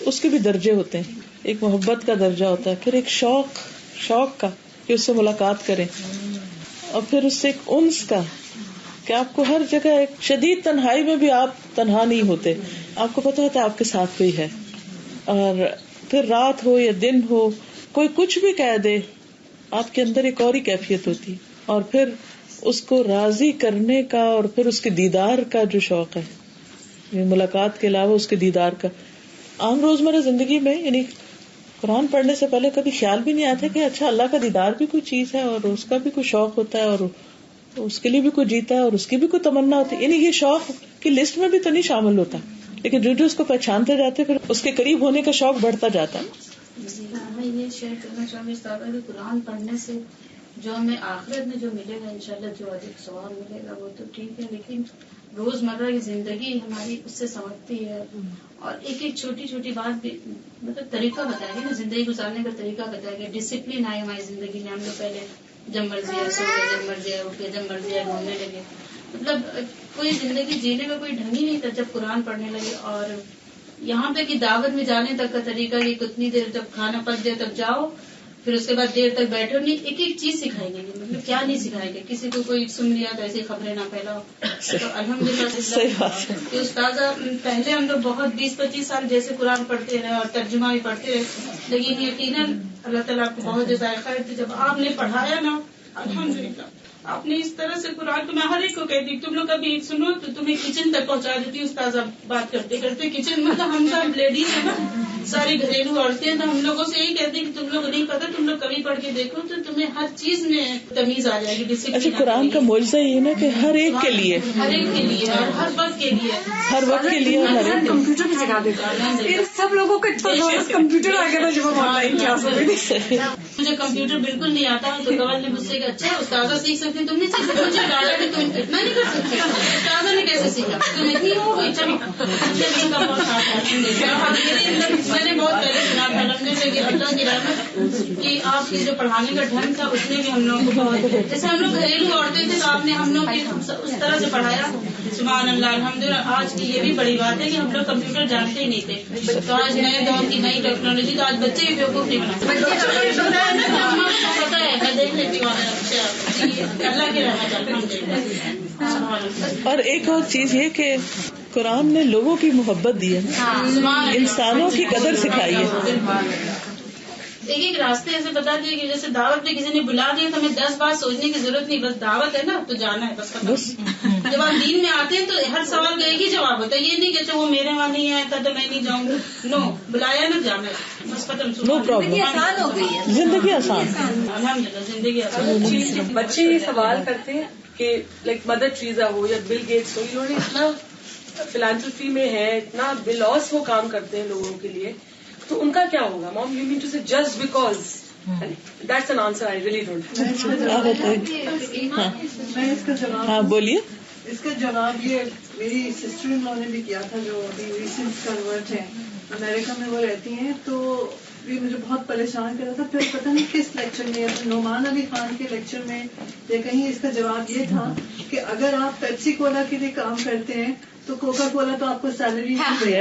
اس کے بھی درجے ہوتے ہیں. ایک محبت کا درجہ ہوتا ہے, پھر ایک شوق کا کہ اس سے ملاقات کریں, اور پھر اس سے ایک انس کا کہ آپ کو ہر جگہ, ایک شدید تنہائی میں بھی آپ تنہا نہیں ہوتے, آپ کو پتا ہوتا ہے آپ کے ساتھ کوئی ہے. اور پھر رات ہو یا دن ہو, کوئی کچھ بھی کہہ دے, آپ کے اندر ایک اور ہی کیفیت ہوتی ہے. اور پھر اس کو راضی کرنے کا, اور پھر اس کے دیدار کا جو شوق ہے, ملاقات کے علاوہ اس کے دیدار کا. عام روزمرہ زندگی میں یعنی قرآن پڑھنے سے پہلے کبھی خیال بھی نہیں آتا کہ اچھا اللہ کا دیدار بھی کوئی چیز ہے, اور اس کا بھی کوئی شوق ہوتا ہے, اور اس کے لیے بھی کوئی جیتا ہے, اور اس کی بھی کوئی تمنا ہوتی ہے. یعنی یہ شوق کی لسٹ میں بھی تو نہیں شامل ہوتا, لیکن جو اس کو پہچانتے جاتے پھر اس کے قریب ہونے کا شوق بڑھتا جاتا ہے. میں یہ شیئر کرنا چاہوں گی کہ قرآن پڑھنے سے جو ہمیں آخرت میں جو ملے گا انشاءاللہ, جو ادھک ثواب ملے گا وہ تو ٹھیک ہے, لیکن روزمرہ کی زندگی ہماری اس سے سمجھتی ہے, اور ایک ایک چھوٹی چھوٹی بات بھی مطلب طریقہ بتائے گا نا, زندگی گزارنے کا طریقہ بتائے گا. ڈسپلن آئے ہماری زندگی میں. ہم لوگ پہلے جب مرضی ہے سو گئے, جب مرضی ہے اٹھ گئے, جب مرضی ہے گھومنے لگے, مطلب کوئی زندگی جینے کا کوئی ڈھنگ ہی نہیں تھا جب قرآن پڑھنے لگے. اور یہاں پہ کہ دعوت میں جانے تک کا طریقہ یہ کتنی دیر جب کھانا پک جائے تب جاؤ, پھر اس کے بعد دیر تک بیٹھو, نہیں ایک ایک چیز سکھائیں گے. مطلب کیا نہیں سکھائیں گے, کسی کو کوئی سن لیا تو ایسی خبریں نہ پھیلاؤ. تو الحمدللہ کہ استاذہ پہلے ہم لوگ بہت 20-25 سال جیسے قرآن پڑھتے رہے اور ترجمہ بھی پڑھتے رہے, لیکن یقیناً اللہ تعالیٰ آپ کو بہت جزائے خیر تھے جب آپ نے پڑھایا نا. الحمدللہ آپ نے اس طرح سے قرآن کو, میں ہر ایک کو کہتی تم لوگ کبھی سنو تو تمہیں کچن تک پہنچا دیتی ہوں. استاذہ بات کرتے کرتے کچن, مطلب ہم سب لیڈیز ہیں نا, ساری گھریلو عورتیں, تو ہم لوگوں سے یہی کہتے ہیں کہ تم لوگ نہیں پتا, تم لوگ کبھی پڑھ کے دیکھو تو تمہیں ہر چیز میں تمیز آ جائے گی. اچھا قرآن کا معجزہ یہ نا کہ ہر ایک کے لیے, ہر ایک کے لیے, اور ہر وقت کے لیے, ہر وقت کے لیے, ہر کمپیوٹر بھی سکھا دیتا ہے. سب لوگوں کو کمپیوٹر آ گیا تھا جب ہم آن لائن کلاس میں تھے. مجھے کمپیوٹر بالکل نہیں آتا, تو کمل نے مجھ سے کہا اچھا استاذہ سیکھ سکتی, تم نہیں سیکھ سکتی. مجھے ڈالا کہ تم اتنا نہیں کر سکتی, استاذہ نے کیسے سیکھا, تم اتنی ہو گئی. چلو میرے اندر میں نے بہت پہلے سنا تھا رکھنے سے کہ اللہ کی رحمت کہ آپ کے جو پڑھانے کا ڈھنگ تھا اس نے بھی ہم لوگوں کو بہت، جیسے ہم لوگ گھریلو عورتیں تھے تو آپ نے ہم لوگ اس طرح سے پڑھایا. سبحان اللہ الحمدللہ. آج کی یہ بھی بڑی بات ہے کہ ہم لوگ کمپیوٹر جانتے ہی نہیں تھے، تو آج نئے دور کی نئی ٹیکنالوجی تو آج بچے بھی بیوقوف نہیں بنا پتا ہے. میں دیکھ لیتی ہوں اللہ کی رحمت الحمدللہ. اور ایک اور چیز یہ کہ قرآن نے لوگوں کی محبت دی ہے، انسانوں کی قدر سکھائی ہے. ایک راستے ایسے بتا دیے کہ جیسے دعوت پہ کسی نے بلا دیا تو ہمیں 10 بار سوچنے کی ضرورت نہیں، بس دعوت ہے نا تو جانا ہے بس. جب آپ دین میں آتے ہیں تو ہر سوال کا ایک ہی جواب ہوتا ہے، یہ نہیں کہ اچھا وہ میرے وہاں نہیں آیا تھا تو میں نہیں جاؤں گا. نو، بلایا نا جانا ہے بس ختم. No problem. آسان ہو گئی ہے زندگی آسان. الحمدللہ زندگی آسان. بچے یہ سوال کرتے ہیں کہ لائک مدر ٹریزا ہو یا بل گیٹس ہو، انہوں نے اتنا فلانتھروپی میں ہے، اتنا بلاس وہ کام کرتے ہیں لوگوں کے لیے، تو ان کا کیا ہوگا؟ مام یو مین ٹو سے just because that's an answer I really don't. میں اس کا جواب، ہاں بولیے. اس کا جواب یہ میری سسٹر ان لو نے بھی کیا تھا جو ابھی ریسنٹ کنورٹ ہیں، امریکہ میں وہ رہتی ہیں، تو بھی مجھے بہت پریشان کر رہا تھا. پھر پتہ نہیں کس لیکچر میں، نعمان علی خان کے لیکچر میں یا کہیں، اس کا جواب یہ تھا کہ اگر آپ پیپسی کولا کے لیے کام کرتے ہیں تو کوکا کولا تو آپ کو سیلری نہیں دے.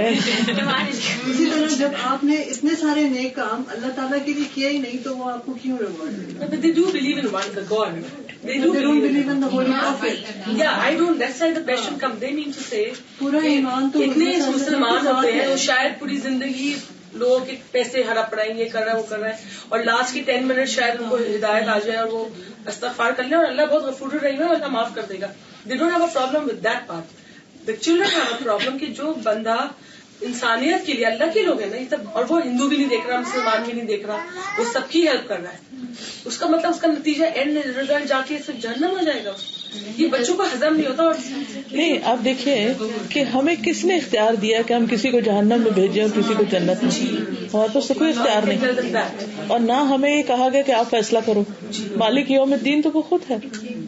اسی طرح جب آپ نے اتنے سارے نیک کام اللہ تعالیٰ کے لیے کیا ہی نہیں تو وہ آپ کو کیوں reward they? But they do believe in one, the God. They do believe in the Holy Prophet. Yeah, I don't. That's why the question comes. They mean to say پورا ایمان تو اتنے مسلمان ہوتے ہیں وہ شاید پوری زندگی لوگوں کے پیسے ہڑپ رہے ہیں، یہ کر رہا ہے وہ کر رہا ہے، اور لاسٹ کے 10 منٹ شاید ان کو ہدایت آ جائے اور وہ استغفار کر لیں اور اللہ بہت غفور الرحیم ہے، اللہ معاف کر دے گا. They don't have a problem with that part. The children have a problem کہ جو بندہ انسانیت کے لیے، اللہ کے لوگ ہیں نا یہ سب، اور وہ ہندو بھی نہیں دیکھ رہا، مسلمان بھی نہیں دیکھ رہا، وہ سب کی ہیلپ کر رہا ہے، اس کا مطلب اس کا نتیجہ اینڈ ریزلٹ جا کے صرف جہنم ہو جائے گا. یہ بچوں کو ہضم نہیں ہوتا. اور نہیں، آپ دیکھیے کہ ہمیں کس نے اختیار دیا کہ ہم کسی کو جہنم میں بھیجیں اور کسی کو جنت میں؟ ہمارے پاس تو کوئی اختیار نہیں، اور نہ ہمیں یہ کہا گیا کہ آپ فیصلہ کرو. مالک یوم الدین تو وہ خود ہے.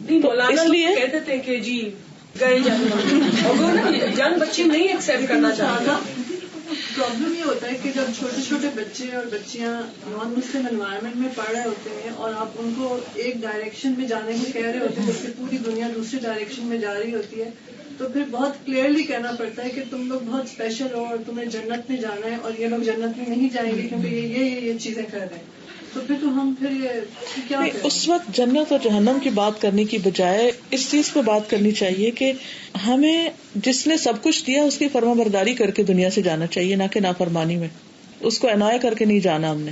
اس لیے کہتے تھے کہ جی گئے جہنم، اور وہ ینگ بچے نہیں ایکسپٹ کرنا چاہتے. پرابلم یہ ہوتا ہے کہ جب چھوٹے چھوٹے بچے اور بچیاں نان مسلم انوائرمنٹ میں پڑھ رہے ہوتے ہیں اور آپ ان کو ایک ڈائریکشن میں جانے کو کہہ رہے ہوتے ہیں جبکہ پوری دنیا دوسری ڈائریکشن میں جا رہی ہوتی ہے، تو پھر بہت کلیئرلی کہنا پڑتا ہے کہ تم لوگ بہت اسپیشل ہو اور تمہیں جنت میں جانا ہے، اور یہ لوگ جنت میں نہیں جائیں گے کیونکہ یہ چیزیں کر رہے ہیں. تو پھر تو ہم پھر یہ کیا کریں؟ اس وقت جنت اور جہنم کی بات کرنے کی بجائے اس چیز پہ بات کرنی چاہیے کہ ہمیں جس نے سب کچھ دیا اس کی فرما برداری کر کے دنیا سے جانا چاہیے، نہ کہ نافرمانی میں. اس کو انوائے کر کے نہیں جانا ہم نے،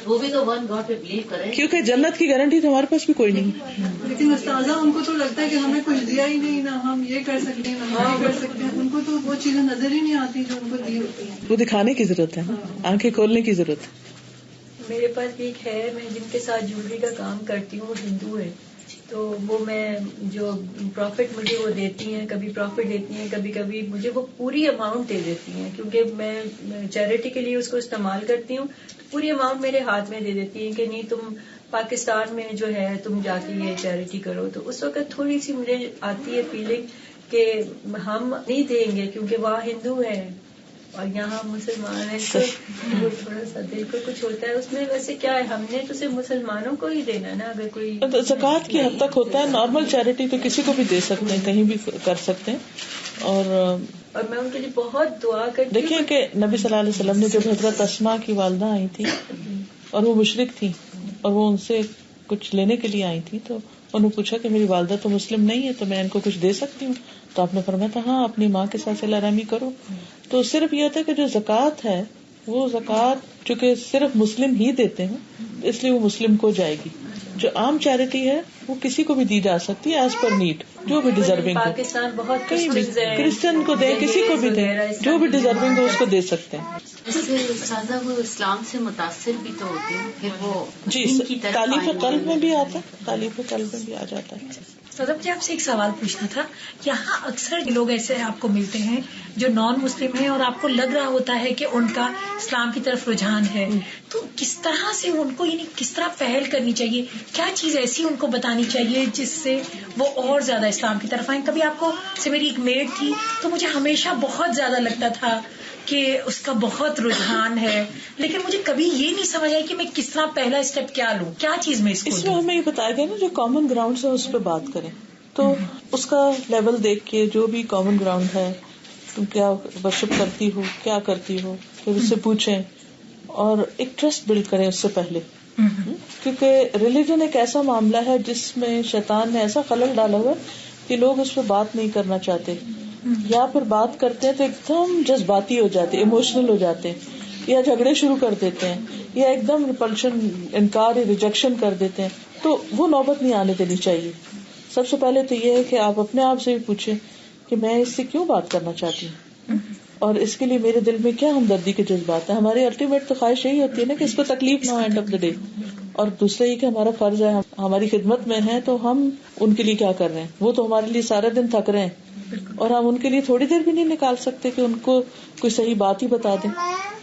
وہ بھی تو ون گاڈ پہ بلیو کرے، کیونکہ جنت کی گارنٹی تو ہمارے پاس بھی کوئی نہیں. لیکن استاذہ ان کو تو لگتا ہے کہ ہمیں کچھ دیا ہی نہیں، نہ ہم یہ کر سکتے ہیں نہ ہم یہ کر سکتے ہیں. ان کو تو وہ چیزیں نظر ہی نہیں آتی جو ان کو دی ہوتی ہیں. وہ دکھانے کی ضرورت ہے، آنکھیں کھولنے کی ضرورت ہے. میرے پاس ایک ہے، میں جن کے ساتھ جویلری کا کام کرتی ہوں وہ ہندو ہے، تو وہ میں جو پروفٹ مجھے وہ دیتی ہیں، کبھی پروفٹ دیتی ہیں، کبھی کبھی مجھے وہ پوری اماؤنٹ دے دیتی ہیں، کیونکہ میں چیریٹی کے لیے اس کو استعمال کرتی ہوں، تو پوری اماؤنٹ میرے ہاتھ میں دے دیتی ہیں کہ نہیں تم پاکستان میں جو ہے تم جا کے یہ چیریٹی کرو. تو اس وقت تھوڑی سی مجھے آتی ہے فیلنگ کہ ہم نہیں دیں گے کیونکہ وہاں ہندو ہیں اور یہاں مسلمان ہیں، تو وہ تھوڑا سا دل کو کچھ ہوتا ہے. اس میں ویسے کیا ہے، ہم نے تو صرف مسلمانوں کو ہی دینا نا. اگر کوئی زکوٰۃ کی حد تک ہوتا ہے، نارمل چیریٹی تو کسی کو بھی دے سکتے ہیں، کہیں بھی کر سکتے ہیں. اور میں ان کے لیے بہت دعا کرتی ہوں. دیکھیں کہ نبی صلی اللہ علیہ وسلم نے جب حضرت اسماء کی والدہ آئی تھی اور وہ مشرک تھی اور وہ ان سے کچھ لینے کے لیے آئی تھی، تو انہوں نے پوچھا کہ میری والدہ تو مسلم نہیں ہے تو میں ان کو کچھ دے سکتی ہوں؟ تو آپ نے فرمایا تھا ہاں اپنی ماں کے ساتھ صلہ رحمی کرو. تو صرف یہ ہوتا ہے کہ جو زکوٰۃ ہے وہ زکوٰۃ چونکہ صرف مسلم ہی دیتے ہیں اس لیے وہ مسلم کو جائے گی. جو عام چیریٹی ہے وہ کسی کو بھی دی جا سکتی ہے ایز پر نیڈ، جو بھی ڈیزرونگ ہو. پاکستان بہت کرسچن کو دیں، کسی کو بھی دیں، جو بھی ڈیزرونگ ہو اس کو دے سکتے ہیں. اس سے سادہ وہ اسلام سے متاثر بھی تو ہوتے ہیں، پھر وہ جی تعلیف قلب میں بھی آتا ہے، تعلیف قلب میں بھی آ جاتا ہے. سادہ مجھے آپ سے ایک سوال پوچھنا تھا. یہاں اکثر لوگ ایسے آپ کو ملتے ہیں جو نان مسلم ہیں اور آپ کو لگ رہا ہوتا ہے کہ ان کا اسلام کی طرف رجحان ہے، تو کس طرح سے ان کو، یعنی کس طرح پہل کرنی چاہیے، کیا چیز ایسی ان کو بتانی چاہیے جس سے وہ اور زیادہ اسلام کی طرف آئیں؟ کبھی آپ کو سے میری ایک میڈ تھی تو مجھے ہمیشہ بہت زیادہ لگتا تھا کہ اس کا بہت رجحان ہے، لیکن مجھے کبھی یہ نہیں سمجھ آئی کہ میں کس طرح پہلا اسٹیپ کیا لوں، کیا چیز میں اس میں ہمیں یہ بتایا گیا نا جو کامن گراؤنڈ ہے اس پہ بات کریں. تو اس کا لیول دیکھ کے جو بھی کامن گراؤنڈ ہے، تم کیا ورشپ کرتی ہو، کیا کرتی ہو، پھر اس سے پوچھیں اور ایک ٹرسٹ بلڈ کریں اس سے پہلے. کیونکہ ریلیجن ایک ایسا معاملہ ہے جس میں شیطان نے ایسا خلل ڈالا ہوا کہ لوگ اس پہ بات نہیں کرنا چاہتے، یا پھر بات کرتے ہیں تو ایک دم جذباتی ہو جاتے، ایموشنل ہو جاتے ہیں، یا جھگڑے شروع کر دیتے ہیں، یا ایک دم ریپلشن، انکار یا ریجیکشن کر دیتے ہیں. تو وہ نوبت نہیں آنے دینی چاہیے. سب سے پہلے تو یہ ہے کہ آپ اپنے آپ سے بھی پوچھیں کہ میں اس سے کیوں بات کرنا چاہتی ہوں، اور اس کے لیے میرے دل میں کیا ہمدردی کے جذبات ہیں. ہماری الٹیمیٹ تو خواہش یہی ہوتی ہے نا کہ اس کو تکلیف نہ ہو اینڈ آف دا ڈے. اور دوسرا یہ کہ ہمارا فرض ہے، ہماری خدمت میں ہے تو ہم ان کے لیے کیا کر رہے ہیں. وہ تو ہمارے لیے سارے دن تھک رہے ہیں اور ہم ان کے لیے تھوڑی دیر بھی نہیں نکال سکتے کہ ان کو کوئی صحیح بات ہی بتا دیں.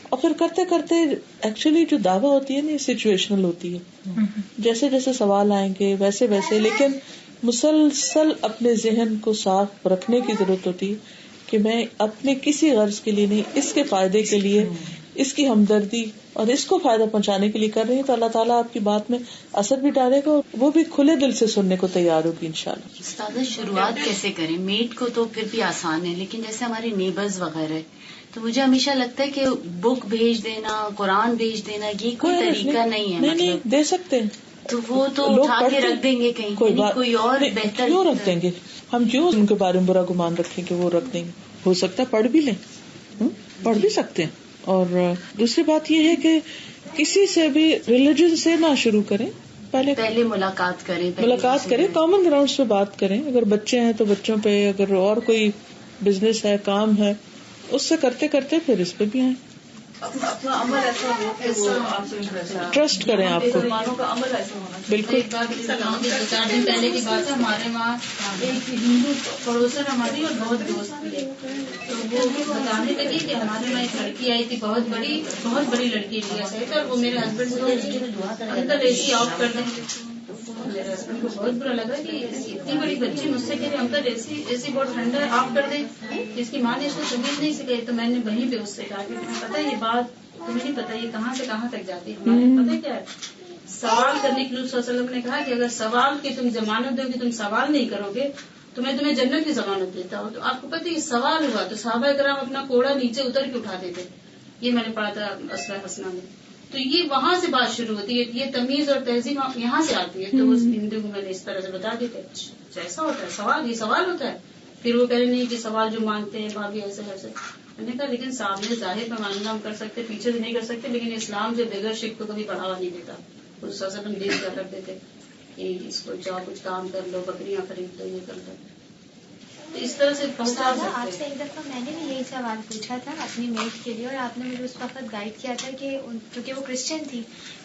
اور پھر کرتے کرتے ایکچولی جو دعویٰ ہوتی ہے نا، یہ سچویشنل ہوتی ہے. جیسے جیسے سوال آئیں گے ویسے ویسے، لیکن مسلسل اپنے ذہن کو صاف رکھنے کی ضرورت ہوتی ہے کہ میں اپنے کسی غرض کے لیے نہیں، اس کے فائدے کے لیے، اس کی ہمدردی اور اس کو فائدہ پہنچانے کے لیے کر رہی ہوں. تو اللہ تعالیٰ آپ کی بات میں اثر بھی ڈالے گا اور وہ بھی کھلے دل سے سننے کو تیار ہوگی انشاءاللہ. استاد شروعات کیسے کریں؟ میٹ کو تو پھر بھی آسان ہے، لیکن جیسے ہمارے نیبرز وغیرہ، تو مجھے ہمیشہ لگتا ہے کہ بک بھیج دینا، قرآن بھیج دینا، یہ کوئی طریقہ نہیں ہے. نہیں دے سکتے ہیں تو وہ تو اٹھا کے رکھ دیں گے کہیں، کوئی اور بہتر کیوں رکھ دیں گے؟ ہم کیوں ان کے بارے میں برا گمان رکھیں کہ وہ رکھ دیں گے؟ ہو سکتا ہے پڑھ بھی لیں، پڑھ بھی سکتے ہیں. اور دوسری بات یہ ہے کہ کسی سے بھی ریلیجن سے نہ شروع کریں، پہلے ملاقات کریں، کامن گراؤنڈ پہ بات کریں. اگر بچے ہیں تو بچوں پہ، اگر اور کوئی بزنس ہے، کام ہے، اس سے کرتے کرتے پھر اس پہ بھی آئیں. اپنا عمل ایسا ہو کہ وہ آپ سے ٹرسٹ کریں آپ کو. مسلمانوں کا عمل ایسا ہونا چاہیے. بالکل. ایک بار 2-4 دن پہلے کی بات ہے، ہمارے وہاں ایک ہندو پڑوسن ہماری اور بہت دوست تھی، تو وہ بتانے لگی کہ ہمارے وہاں ایک لڑکی آئی تھی، بہت بڑی لڑکی انڈیا سے، اور وہ میرے ہسبینڈ سے اندر اے سی آف کر دیں. میرے ہسبینڈ کو بہت برا لگا کہ اتنی بڑی بچی مجھ سے کہ اندر اے سی بہت ٹھنڈا ہے، آف کر دیں. اس کی ماں نے اس کو تمیز نہیں سکھائی، تو میں نے وہیں پہ اس سے کہا کہ تمہیں پتا یہ بات، تمہیں نہیں پتا یہ کہاں سے کہاں تک جاتی ہے. ہمارے پتہ کیا ہے، سوال کرنے کے لیے صلی اللہ علیہ وسلم نے کہا کہ اگر سوال کی تم ضمانت دو کہ تم سوال نہیں کرو گے تو میں تمہیں جنت کی ضمانت دیتا ہوں. تو آپ کو پتہ یہ سوال ہوا تو صحابہ کرام اپنا کوڑا نیچے اتر کے اٹھا دیتے. یہ میں نے پڑھا تھا اسرا حسنہ میں. تو یہ وہاں سے بات شروع ہوتی ہے، یہ تمیز اور تہذیب یہاں سے آتی ہے. تو اس ہندو کو میں نے اس طرح سے بتا دیتے ایسا ہوتا ہے سوال، یہ سوال ہوتا ہے. پھر وہ کہہ رہے نہیں کہ سوال جو مانگتے ہیں بھابھی ایسے ویسے. میں نے کہا لیکن سامنے ظاہر پیمانہ ہم کر سکتے، پیچھے سے نہیں کر سکتے، لیکن اسلام جو بغیر شرک کو کبھی بڑھاوا نہیں دیتا. اس صلی اللہ علیہ وسلم دے دیا کرتے تھے کہ اس کو جاؤ کچھ کام کر لو، بکریاں خرید لو، یہ کر لو. تو اس طرح سے پہنچا سکتے. آپ سے ایک دفعہ میں نے بھی یہی سوال پوچھا تھا اپنی میٹ کے لیے، اور آپ نے مجھے اس وقت گائیڈ کیا تھا کہ کیونکہ وہ کرسچن تھی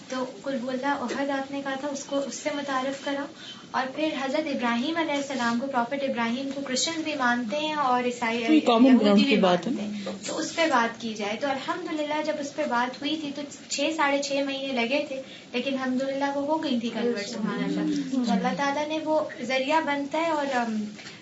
تو کل بولا احد آپ نے کہا تھا اس سے متعارف کراؤ. اور پھر حضرت ابراہیم علیہ السلام کو، پروفٹ ابراہیم کو کرسچن بھی مانتے ہیں اور عیسائی یہودی بھی مانتے ہیں، تو اس پہ بات کی جائے. تو الحمدللہ جب اس پہ بات ہوئی تھی تو 6-6.5 مہینے لگے تھے، لیکن الحمدللہ وہ ہو گئی تھی کنورٹ. سبحان اللہ. تو اللہ تعالیٰ نے وہ ذریعہ بنتا ہے. اور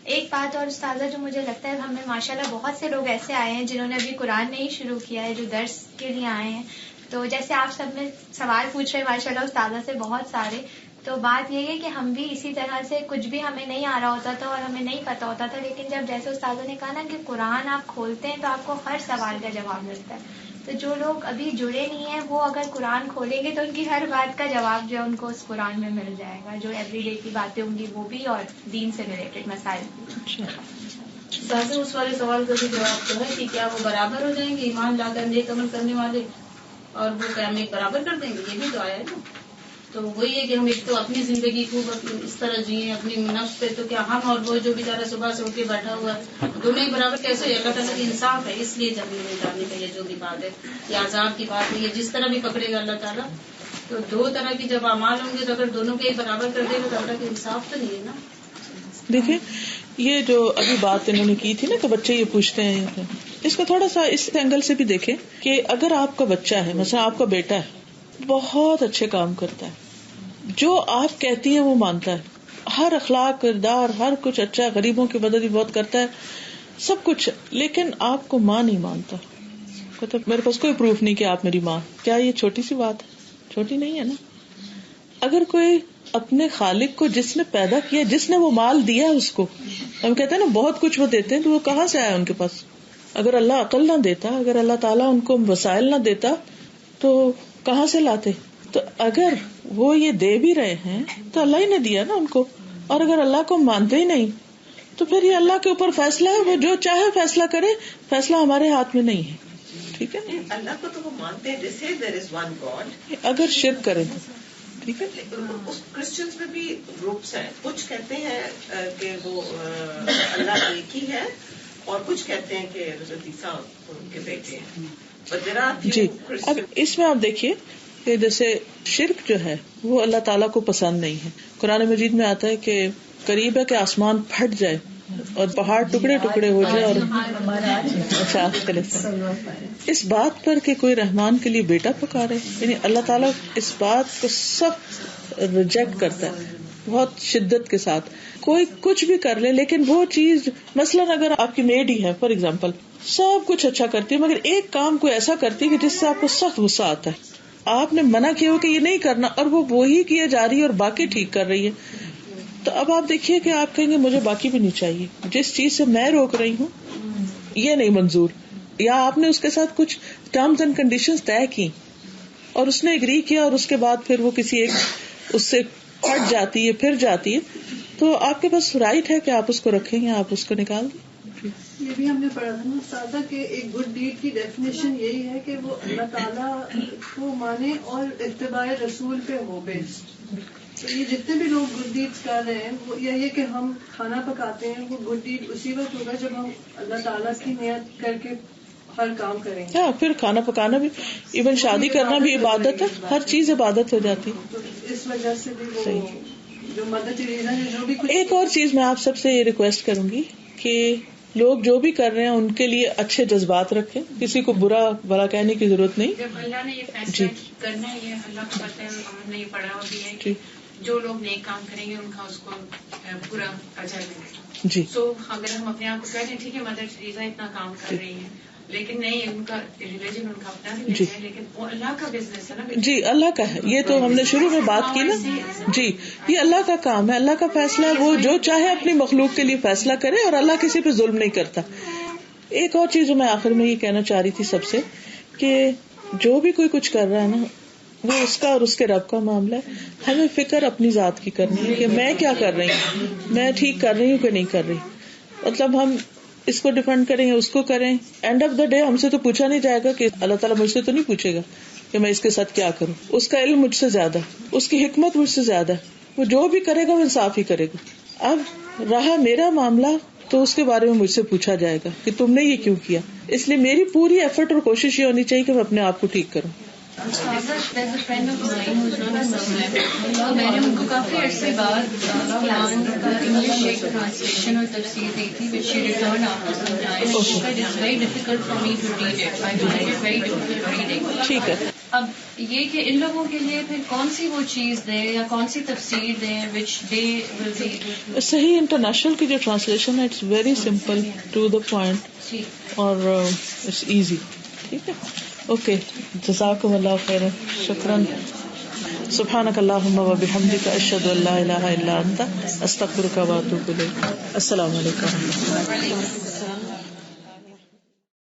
ایک بات اور استاذہ جو مجھے لگتا ہے، ہمیں ماشاءاللہ بہت سے لوگ ایسے آئے ہیں جنہوں نے ابھی قرآن نہیں شروع کیا ہے، جو درس کے لیے آئے ہیں. تو جیسے آپ سب میں سوال پوچھ رہے ماشاءاللہ استاذہ سے بہت سارے، تو بات یہ ہے کہ ہم بھی اسی طرح سے کچھ بھی ہمیں نہیں آ رہا ہوتا تھا اور ہمیں نہیں پتا ہوتا تھا، لیکن جب جیسے استاذہ نے کہا نا کہ قرآن آپ کھولتے ہیں تو آپ کو ہر سوال کا جواب ملتا ہے. تو جو لوگ ابھی جڑے نہیں ہیں وہ اگر قرآن کھولیں گے تو ان کی ہر بات کا جواب جو ہے ان کو اس قرآن میں مل جائے گا، جو ایوری ڈے کی باتیں ہوں گی وہ بھی، اور دین سے ریلیٹڈ مسائل بھی. ساتھ اس والے سوال کا بھی جواب تو ہے کہ کیا وہ برابر ہو جائیں گے ایمان لا کر نیک عمل کرنے والے، اور وہ قیام میں برابر کر دیں گے؟ یہ بھی تو آیا ہے نا. تو وہی ہے کہ ہم ایک تو اپنی زندگی کو اس طرح جیئیں اپنی نفس پہ، تو کیا ہم اور وہ جو بیچارہ صبح سے اٹھ کے بیٹھا ہوا ہے دونوں ہی برابر کیسے ہے؟ اللہ تعالیٰ کی انصاف ہے، اس لیے جب نہیں جاننے کا یہ جو بھی بات ہے، یہ عذاب کی بات نہیں ہے. جس طرح بھی پکڑے گا اللہ تعالیٰ، تو دو طرح کی جب اعمال ہوں گے تو اگر دونوں کے ہی برابر کر دے گا تو اللہ کی انصاف تو نہیں ہے نا. دیکھیں یہ جو ابھی بات انہوں نے کی تھی نا کہ بچے یہ پوچھتے ہیں، اس کو تھوڑا سا اس اینگل سے بھی دیکھیں کہ اگر آپ کا بچہ ہے، مثلا آپ کا بیٹا ہے، بہت اچھے کام کرتا ہے، جو آپ کہتی ہیں وہ مانتا ہے، ہر اخلاق کردار ہر کچھ اچھا، غریبوں کی مدد بھی بہت کرتا ہے، سب کچھ، لیکن آپ کو ماں نہیں مانتا، کہتے میرے پاس کوئی پروف نہیں کہ آپ میری ماں. کیا یہ چھوٹی سی بات ہے؟ چھوٹی نہیں ہے نا. اگر کوئی اپنے خالق کو جس نے پیدا کیا, جس نے وہ مال دیا اس کو, ہم کہتے ہیں نا بہت کچھ وہ دیتے ہیں, تو وہ کہاں سے آیا ان کے پاس؟ اگر اللہ عقل نہ دیتا, اگر اللہ تعالیٰ ان کو وسائل نہ دیتا تو کہاں سے لاتے؟ تو اگر وہ یہ دے بھی رہے ہیں تو اللہ ہی نے دیا نا ان کو. اور اگر اللہ کو مانتے ہی نہیں تو پھر یہ اللہ کے اوپر فیصلہ ہے, وہ جو چاہے فیصلہ کرے, فیصلہ ہمارے ہاتھ میں نہیں ہے. ٹھیک ہے, اللہ کو تو وہ مانتے ہیں جیسے there is one God. اگر شرک کریں تو ٹھیک ہے. کرسچنس میں بھی گروپس ہیں, کچھ کہتے ہیں کہ وہ اللہ ایک ہی ہے, اور کچھ کہتے ہیں کہ حضرت عیسیٰ ان کے بیٹے ہیں. جی, اب اس میں آپ دیکھیے کہ جیسے شرک جو ہے وہ اللہ تعالیٰ کو پسند نہیں ہے. قرآن مجید میں آتا ہے کہ قریب ہے کہ آسمان پھٹ جائے اور پہاڑ ٹکڑے ٹکڑے ہو جائے. اور اس بات پر کہ کوئی رحمان کے لیے بیٹا پکارے, یعنی اللہ تعالیٰ اس بات کو سخت ریجیکٹ کرتا ہے بہت شدت کے ساتھ. کوئی کچھ بھی کر لے, لیکن وہ چیز مثلاً اگر آپ کی میڈ ہی ہے فار ایگزامپل, سب کچھ اچھا کرتی ہے مگر ایک کام کوئی ایسا کرتی ہے کہ جس سے آپ کو سخت غصہ آتا ہے, آپ نے منع کیا ہو کہ یہ نہیں کرنا اور وہ وہی کیے جا رہی ہے اور باقی ٹھیک کر رہی ہے, تو اب آپ دیکھیے کہ آپ کہیں گے مجھے باقی بھی نہیں چاہیے, جس چیز سے میں روک رہی ہوں یہ نہیں منظور. یا آپ نے اس کے ساتھ کچھ ٹرمز اینڈ کنڈیشنز طے کی اور اس نے ایگری کیا, اور اس کے بعد پھر وہ کسی ایک اس سے پھٹ جاتی ہے, پھر جاتی ہے, تو آپ کے پاس رائٹ ہے کہ آپ اس کو رکھیں یا آپ اس کو نکال دیں. یہ بھی ہم نے پڑھا تھا نا سادہ کہ ایک گڈ ڈیڈ کی ڈیفینیشن یہی ہے کہ وہ اللہ تعالیٰ کو مانے اور اتباع رسول پہ ہو بیسڈ. تو یہ جتنے بھی لوگ گڈ ڈیڈس کر رہے ہیں وہ یہی ہے کہ ہم کھانا پکاتے ہیں, وہ گڈ ڈیڈ اسی وقت ہوگا جب ہم اللہ تعالیٰ کی نیت کر کے ہر کام کریں گے. پھر کھانا پکانا بھی, ایون شادی کرنا بھی عبادت ہے, ہر چیز عبادت ہو جاتی ہے. تو اس وجہ سے بھی وہ جو مدر ٹریزا نے جو بھی. ایک اور چیز میں آپ سب سے یہ ریکویسٹ کروں گی کہ لوگ جو بھی کر رہے ہیں ان کے لیے اچھے جذبات رکھیں, کسی کو برا بھلا کہنے کی ضرورت نہیں. جب اللہ نے یہ فیصلہ کرنا ہے, یہ اللہ کو پتہ ہے, ہم نے یہ پڑھا بھی ہے کہ جو لوگ نیک کام کریں گے ان کا اس کو پورا اجر ملے گا. جی, سو اگر ہم اپنے آپ کو کہتے ہیں ٹھیک ہے مدر ٹریزا اتنا کام کر رہی ہیں, لیکن نہیں, ان کا ریلیجن ان کا اپنا بھی ہے, لیکن وہ اللہ کا بزنس ہے نا. جی, اللہ کا ہے. یہ تو ہم نے شروع میں بات کی نا. جی, یہ اللہ کا کام ہے, اللہ کا فیصلہ ہے, وہ جو چاہے اپنی مخلوق کے لیے فیصلہ کرے, اور اللہ کسی پہ ظلم نہیں کرتا. ایک اور چیز جو میں آخر میں یہ کہنا چاہ رہی تھی سب سے, کہ جو بھی کوئی کچھ کر رہا ہے نا وہ اس کا اور اس کے رب کا معاملہ ہے. ہمیں فکر اپنی ذات کی کرنی ہے کہ میں کیا کر رہی ہوں, میں ٹھیک کر رہی ہوں کہ نہیں کر رہی. مطلب ہم اس کو ڈیفینڈ کریں اس کو کریں, اینڈ آف دا ڈے ہم سے تو پوچھا نہیں جائے گا کہ اللہ تعالیٰ مجھ سے تو نہیں پوچھے گا کہ میں اس کے ساتھ کیا کروں. اس کا علم مجھ سے زیادہ, اس کی حکمت مجھ سے زیادہ, وہ جو بھی کرے گا وہ انصاف ہی کرے گا. اب رہا میرا معاملہ تو اس کے بارے میں مجھ سے پوچھا جائے گا کہ تم نے یہ کیوں کیا. اس لیے میری پوری ایفرٹ اور کوشش یہ ہونی چاہیے کہ میں اپنے آپ کو ٹھیک کروں. میں نے ان کو کافی عرصے بعد قرآن کا انگلش ایک ٹرانسلیشن اور تفسیر دی تھی which she returned after some time. She said it's very difficult for me to read it. I find it very difficult reading. ٹھیک ہے. اب یہ کہ ان لوگوں کے لیے پھر کون سی وہ چیز دے یا کون سی تفسیر دیں which they will be. صحیح انٹرنیشنل کی جو ٹرانسلیشن ہے it's very simple to the point اور اٹس ایزی. ٹھیک ہے, اوکے, جزاکم اللہ خیرا, شکراً. سبحانک اللہم و بحمدک, اشہد ان لا الہ الا انت, استغفرک و اتوب الیک. السلام علیکم.